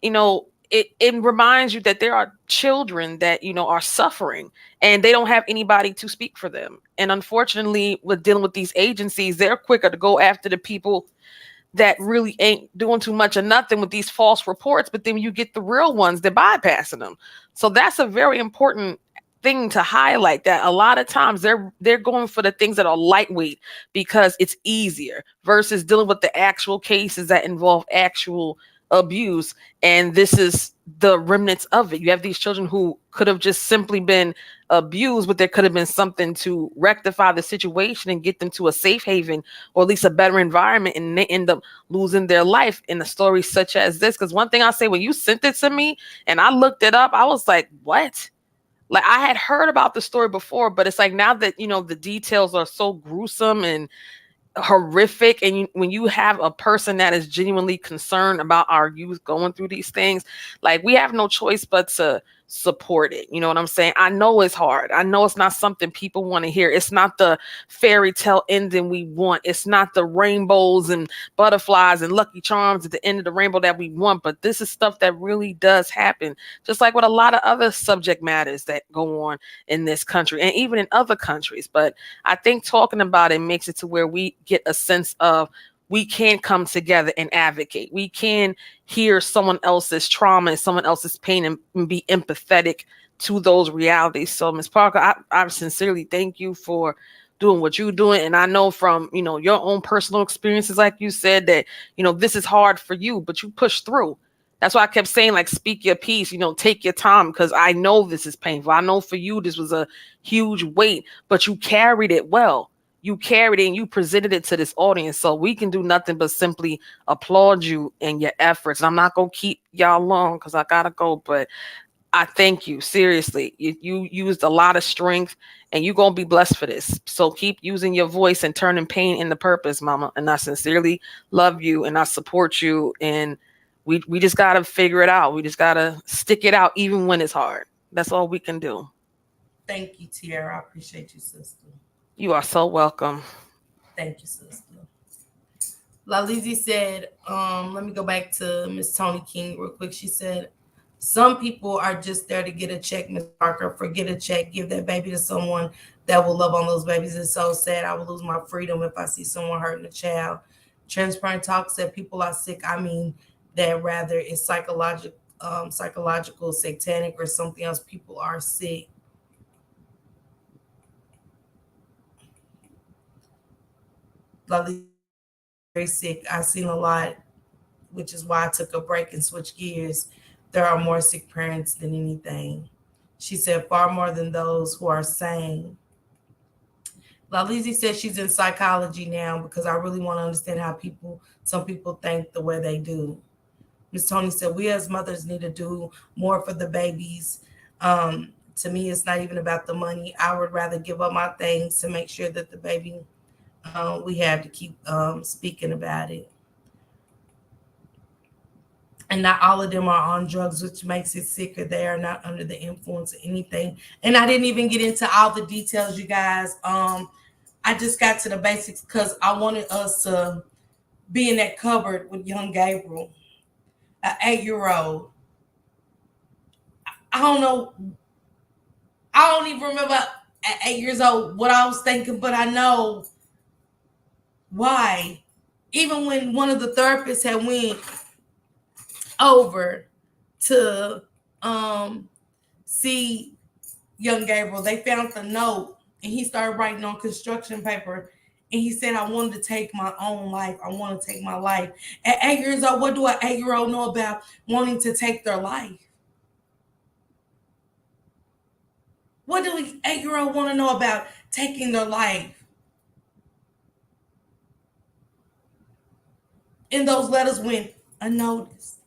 it reminds you that there are children that, are suffering, and they don't have anybody to speak for them. And unfortunately, with dealing with these agencies, they're quicker to go after the people that really ain't doing too much of nothing with these false reports, but then you get the real ones, they're bypassing them. So that's a very important thing to highlight, that a lot of times they're going for the things that are lightweight because it's easier versus dealing with the actual cases that involve actual abuse. And this is the remnants of it. You have these children who could have just simply been abused, but there could have been something to rectify the situation and get them to a safe haven, or at least a better environment, and they end up losing their life in a story such as this. Because one thing I'll say, when you sent it to me and I looked it up, I was like, what? Like, I had heard about the story before, but it's like now that, the details are so gruesome and horrific, and when you have a person that is genuinely concerned about our youth going through these things, like, we have no choice but to support it. You know what I'm saying? I know it's hard. I know it's not something people want to hear. It's not the fairy tale ending we want. It's not the rainbows and butterflies and lucky charms at the end of the rainbow that we want, but this is stuff that really does happen, just like with a lot of other subject matters that go on in this country and even in other countries. But I think talking about it makes it to where we get a sense of, we can come together and advocate. We can hear someone else's trauma and someone else's pain, and be empathetic to those realities. So, Ms. Parker, I sincerely thank you for doing what you're doing. And I know from, your own personal experiences, like you said, that, this is hard for you, but you push through. That's why I kept saying, like, speak your piece, take your time, because I know this is painful. I know for you, this was a huge weight, but you carried it well. You carried it and you presented it to this audience. So we can do nothing but simply applaud you and your efforts. And I'm not going to keep y'all long because I got to go, but I thank you. Seriously. You used a lot of strength, and you're going to be blessed for this. So keep using your voice and turning pain into purpose, mama. And I sincerely love you and I support you. And we just got to figure it out. We just got to stick it out even when it's hard. That's all we can do. Thank you, Tiara. I appreciate you, sister. You are so welcome. Thank you, sister. Lalizi said, let me go back to Miss Tony King real quick. She said, some people are just there to get a check, Miss Parker. Forget a check. Give that baby to someone that will love on those babies. It's so sad. I would lose my freedom if I see someone hurting a child. Transparent Talk said, people are sick. I mean, that rather it's psychological, satanic, or something else. People are sick. Lalizi said, people are very sick. I've seen a lot, which is why I took a break and switched gears. There are more sick parents than anything. She said, far more than those who are sane. Lalizi said she's in psychology now because I really want to understand how some people think the way they do. Miss Tony said, we as mothers need to do more for the babies. To me, it's not even about the money. I would rather give up my things to make sure that the baby we have to keep speaking about it. And not all of them are on drugs, which makes it sicker. They are not under the influence of anything. And I didn't even get into all the details, you guys. I just got to the basics because I wanted us to be in that cupboard with young Gabriel, an 8-year-old. I don't know. I don't even remember at 8 years old what I was thinking, but I know why. Even when one of the therapists had went over to see young Gabriel, they found the note and he started writing on construction paper. And he said, I wanted to take my own life. I want to take my life. At 8 years old, what do an 8-year-old know about wanting to take their life? What do an 8-year-old want to know about taking their life? And those letters went unnoticed.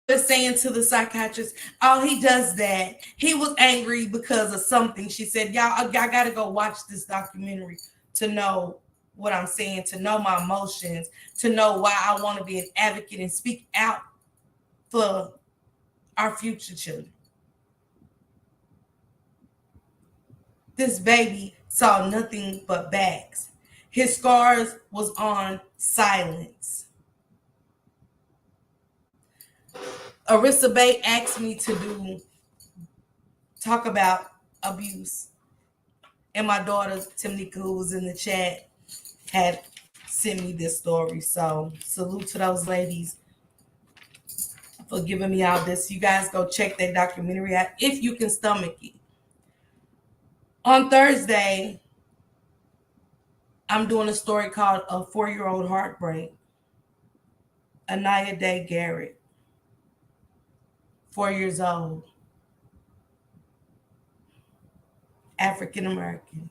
But saying to the psychiatrist, oh, he does that. He was angry because of something. She said, y'all got to go watch this documentary to know what I'm saying, to know my emotions, to know why I want to be an advocate and speak out for our future children. This baby saw nothing but bags. His scars was on silence. Arissa Bay asked me to talk about abuse. And my daughter, Timnika, who was in the chat, had sent me this story. So salute to those ladies for giving me all this. You guys go check that documentary out if you can stomach it. On Thursday, I'm doing a story called A 4-Year-Old Heartbreak. Anaya Day Garrett, 4 years old, African American,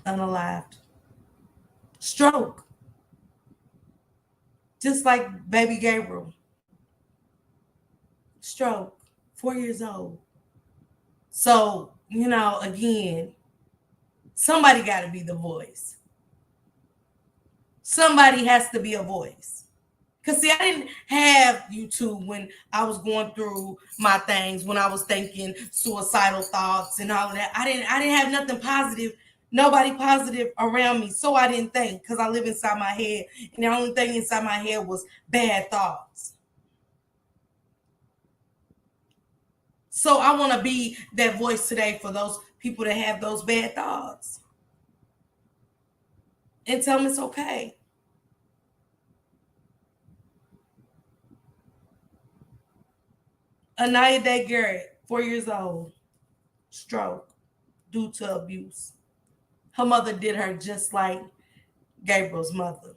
unalived, stroke, just like baby Gabriel. Stroke, 4 years old. So, again, somebody got to be the voice. Somebody has to be a voice. Because, see, I didn't have YouTube when I was going through my things, when I was thinking suicidal thoughts and all of that. I didn't have nothing positive, nobody positive around me. So I didn't think, because I live inside my head. And the only thing inside my head was bad thoughts. So I want to be that voice today for those people that have those bad thoughts. And tell them it's okay. Anaya Day Garrett, 4 years old, stroke due to abuse. Her mother did her just like Gabriel's mother.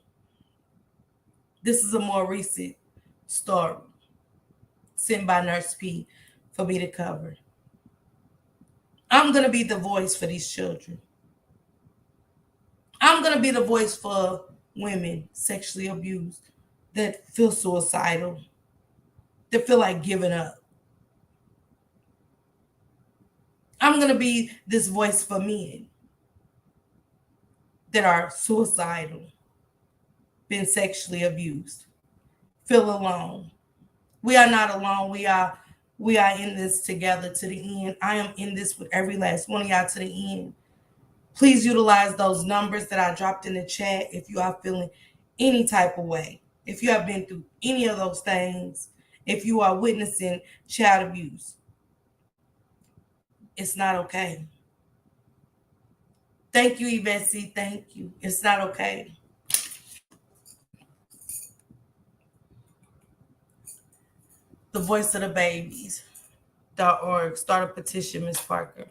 This is a more recent story sent by Nurse P for me to cover. I'm going to be the voice for these children. I'm going to be the voice for women sexually abused that feel suicidal, that feel like giving up. I'm going to be this voice for men that are suicidal, been sexually abused, feel alone. We are not alone. We are in this together to the end. I am in this with every last one of y'all to the end. Please utilize those numbers that I dropped in the chat if you are feeling any type of way. If you have been through any of those things, if you are witnessing child abuse, it's not okay. Thank you, Yvette C. Thank you. It's not okay. The Voice of the Babies.org. Start a petition, Ms. Parker.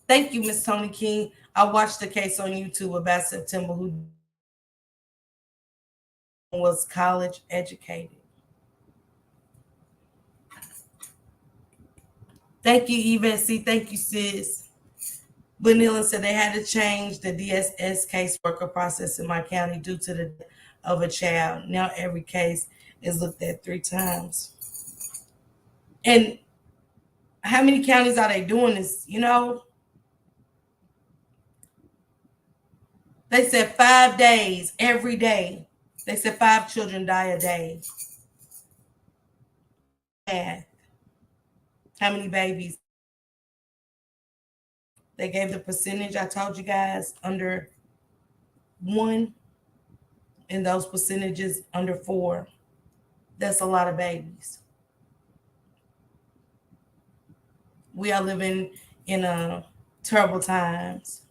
Thank you, Ms. Tony King. I watched the case on YouTube about September, who was college educated. Thank you, Yvette C. Thank you, sis. Benilla said they had to change the DSS caseworker process in my county due to the death of a child. Now every case is looked at 3 times. And how many counties are they doing this? They said 5 days every day. They said 5 children die a day. Math. How many babies? They gave the percentage I told you guys under 1, and those percentages under 4. That's a lot of babies. We are living in terrible times.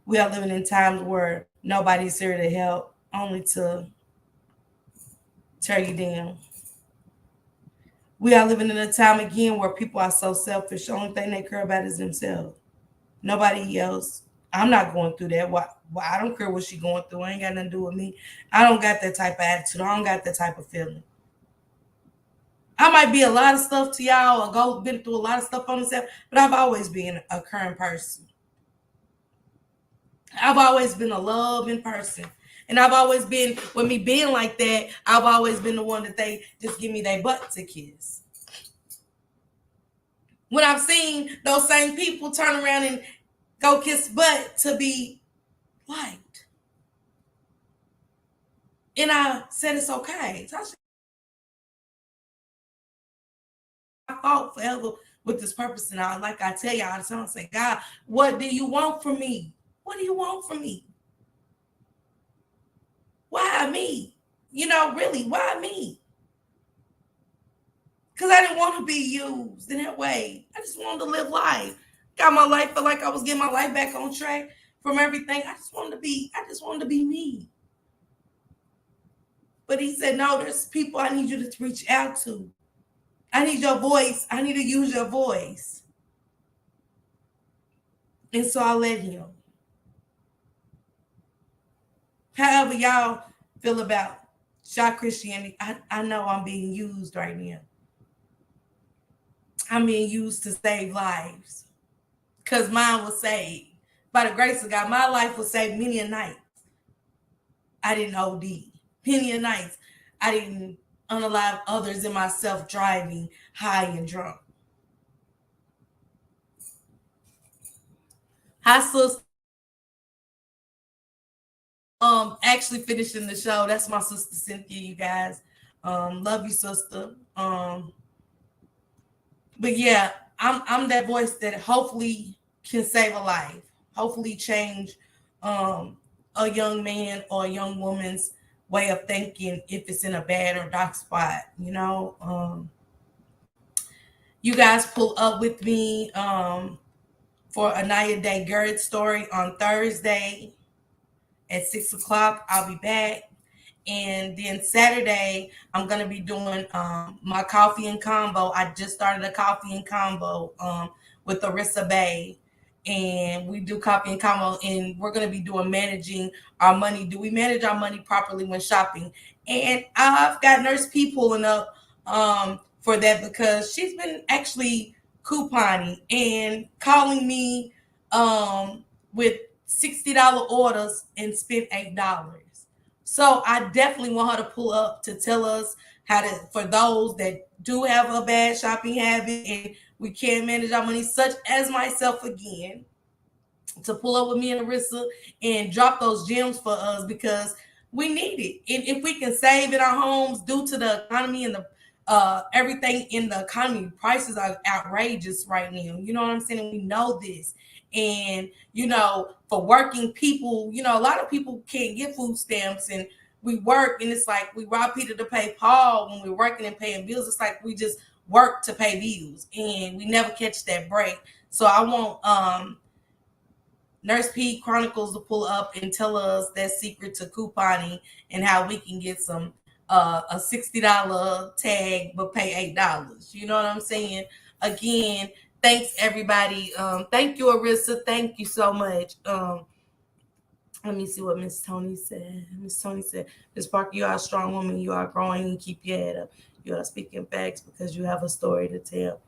We are living in times where nobody's here to help, only to tear you down. We are living in a time again where people are so selfish. The only thing they care about is themselves. Nobody else. I'm not going through that. Why? I don't care what she's going through. I ain't got nothing to do with me. I don't got that type of attitude. I don't got that type of feeling. I might be a lot of stuff to y'all or go been through a lot of stuff on this app, but I've always been a current person. I've always been a loving person. And I've always been, with me being like that, I've always been the one that they just give me their butt to kiss. When I've seen those same people turn around and go kiss butt to be liked. And I said it's okay. So I fought forever with this purpose. And I, like I tell y'all all the time, I say, God, what do you want from me? What do you want from me? Why me? You know, really, why me? Because I didn't want to be used in that way. I just wanted to live life. Got my life, felt like I was getting my life back on track from everything. I just wanted to be me. But he said, no, there's people I need you to reach out to. I need your voice. I need to use your voice. And so I let him. However y'all feel about shot Christianity, I know I'm being used right now. I'm being used to save lives. Because mine was saved. By the grace of God, my life was saved many a night. I didn't OD. Many a nights I didn't unalive others and myself driving high and drunk. Hi, sister. Actually finishing the show. That's my sister Cynthia, you guys. Love you, sister. But yeah, I'm that voice that hopefully can save a life. Hopefully change a young man or a young woman's way of thinking if it's in a bad or dark spot, you know. You guys pull up with me for Anaya Day Gerd story on Thursday at 6 o'clock. I'll be back. And then Saturday, I'm gonna be doing my coffee and combo. I just started a coffee and combo with Arissa Bay, and we do coffee and combo, and we're gonna be doing managing our money. Do we manage our money properly when shopping? And I've got Nurse P pulling up for that because she's been actually couponing and calling me with $60 orders and spent $8. So I definitely want her to pull up to tell us how to, for those that do have a bad shopping habit and we can't manage our money, such as myself again, to pull up with me and Arissa and drop those gems for us because we need it. And if we can save in our homes due to the economy and the everything in the economy, prices are outrageous right now. You know what I'm saying? We know this. And, you know, for working people, you know, a lot of people can't get food stamps and we work and it's like we rob Peter to pay Paul when we're working and paying bills. It's like we just work to pay bills and we never catch that break. So I want Nurse P Chronicles to pull up and tell us that secret to couponing and how we can get some a $60 tag but pay $8. You know what I'm saying? Again, thanks everybody. Thank you, Arissa. Thank you so much. Let me see what Miss Tony said. Miss Tony said, Miss Parker, you are a strong woman. You are growing and keep your head up. You are speaking facts because you have a story to tell.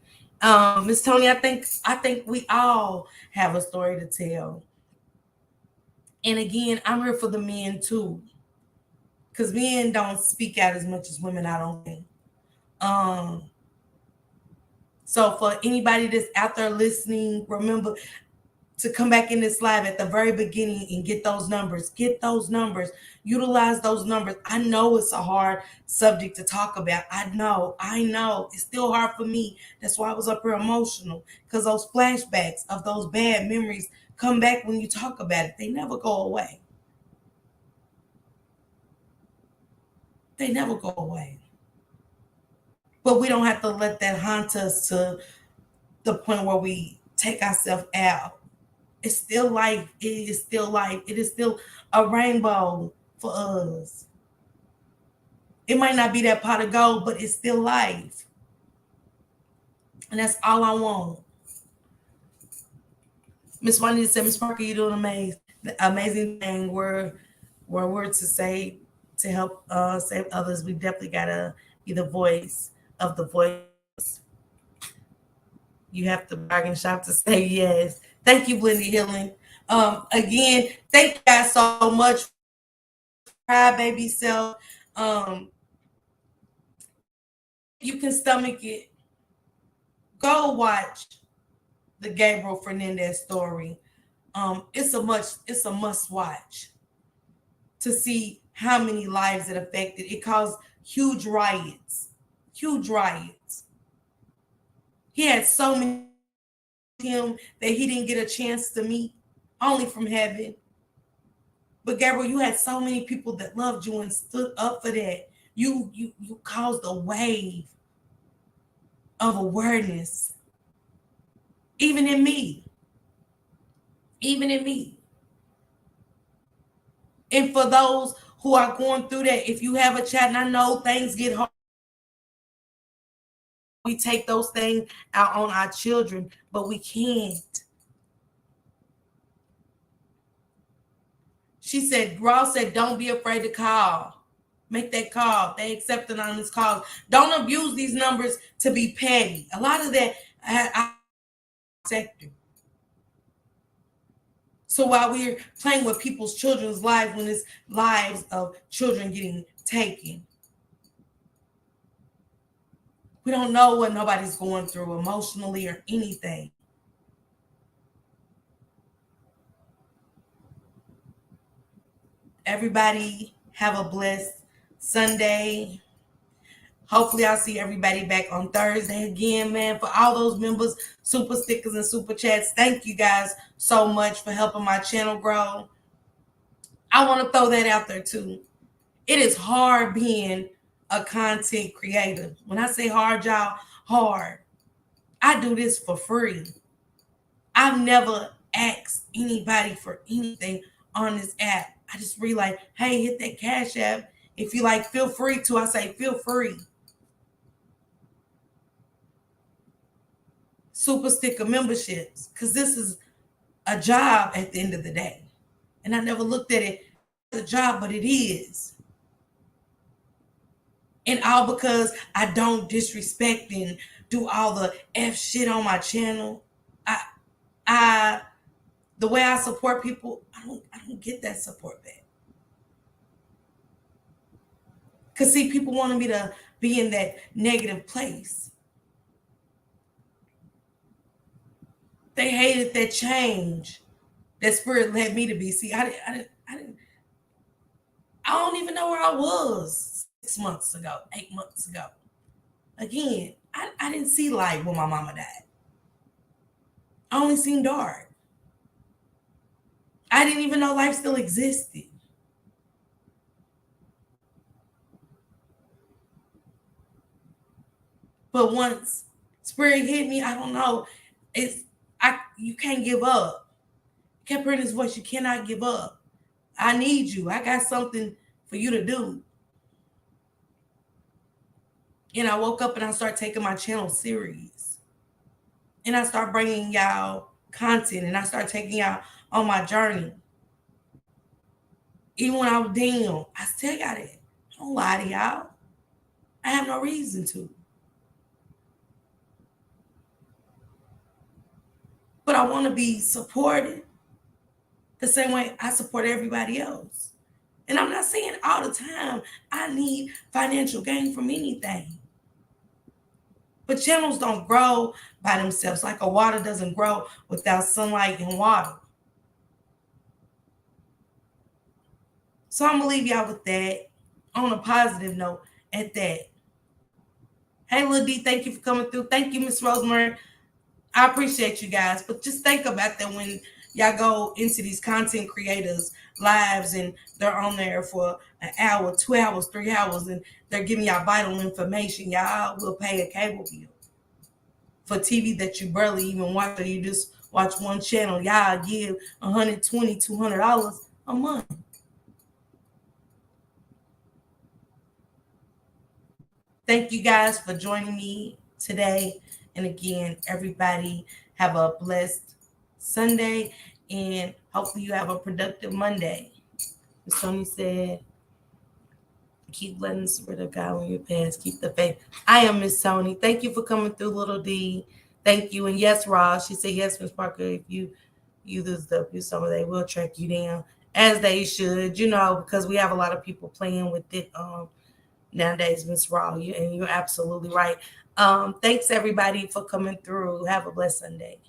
Miss Tony, I think we all have a story to tell. And again, I'm here for the men too. Because men don't speak out as much as women, I don't think. Um, so for anybody that's out there listening, remember to come back in this live at the very beginning and get those numbers. Get those numbers. Utilize those numbers. I know it's a hard subject to talk about. I know. It's still hard for me. That's why I was up here emotional. Because those flashbacks of those bad memories come back when you talk about it. They never go away. They never go away. But we don't have to let that haunt us to the point where we take ourselves out. It's still life. It is still life. It is still a rainbow for us. It might not be that pot of gold, but it's still life. And that's all I want. Miss Juanita said, Miss Parker, you're doing amazing thing. We're to say to help save others. We definitely gotta be the voice of the voices. You have to bargain shop to say yes. Thank you, Blendy Healing. Again, thank you guys so much for joining me. My crybaby self. If you can stomach it, go watch the Gabriel Fernandez story. It's a must watch to see how many lives it affected. It caused huge riots. Huge riots. He had so many people around him that he didn't get a chance to meet, only from heaven. But Gabriel, you had so many people that loved you and stood up for that. You caused a wave of awareness, even in me, even in me. And for those who are going through that, if you have a chat, and I know things get hard, we take those things out on our children, but we can't. She said, Ross said, don't be afraid to call. Make that call. They accept anonymous calls. Don't abuse these numbers to be petty. A lot of that I sector. So while we're playing with people's children's lives, when it's lives of children getting taken, we don't know what nobody's going through emotionally or anything. Everybody have a blessed Sunday. Hopefully, I'll see everybody back on Thursday again, man. For all those members, super stickers, and super chats, thank you guys so much for helping my channel grow. I want to throw that out there too. It is hard being a content creator. When I say hard, y'all, hard. I do this for free. I've never asked anybody for anything on this app. I just be like, hey, hit that Cash App. If you like, feel free to. I say, feel free. Super sticker memberships, because this is a job at the end of the day. And I never looked at it as a job, but it is. And all because I don't disrespect and do all the F shit on my channel. I the way I support people, I don't get that support back. Cause see, people wanted me to be in that negative place. They hated that change that spirit led me to be. See, I don't even know where I was 6 months ago, 8 months ago. Again, I didn't see light when my mama died. I only seen dark. I didn't even know life still existed. But once spirit hit me, I don't know. You can't give up. I kept hearing his voice, you cannot give up. I need you. I got something for you to do. And I woke up and I started taking my channel serious. And I start bringing y'all content and I start taking y'all on my journey. Even when I was down, I still got it. Don't lie to y'all. I have no reason to. But I want to be supported the same way I support everybody else. And I'm not saying all the time I need financial gain from anything. But channels don't grow by themselves, like a water doesn't grow without sunlight and water. So I'm going to leave y'all with that on a positive note at that. Hey, Lil D, thank you for coming through. Thank you, Miss Rosemary. I appreciate you guys. But just think about that when y'all go into these content creators' lives and they're on there for an hour, 2 hours, 3 hours, and they're giving y'all vital information. Y'all will pay a cable bill for TV that you barely even watch, or you just watch one channel. Y'all give $120, $200 a month. Thank you guys for joining me today. And again, everybody have a blessed Sunday and hopefully you have a productive Monday. Miss Tony said, Keep letting the spirit of God on your past. Keep the faith. I am Miss Tony. Thank you for coming through, Little D. Thank you. And yes, Ross. She said yes, Miss Parker. If you lose W, some of they will track you down as they should. Because we have a lot of people playing with it. Nowadays, Miss Raw, and you're absolutely right. Thanks everybody for coming through. Have a blessed Sunday.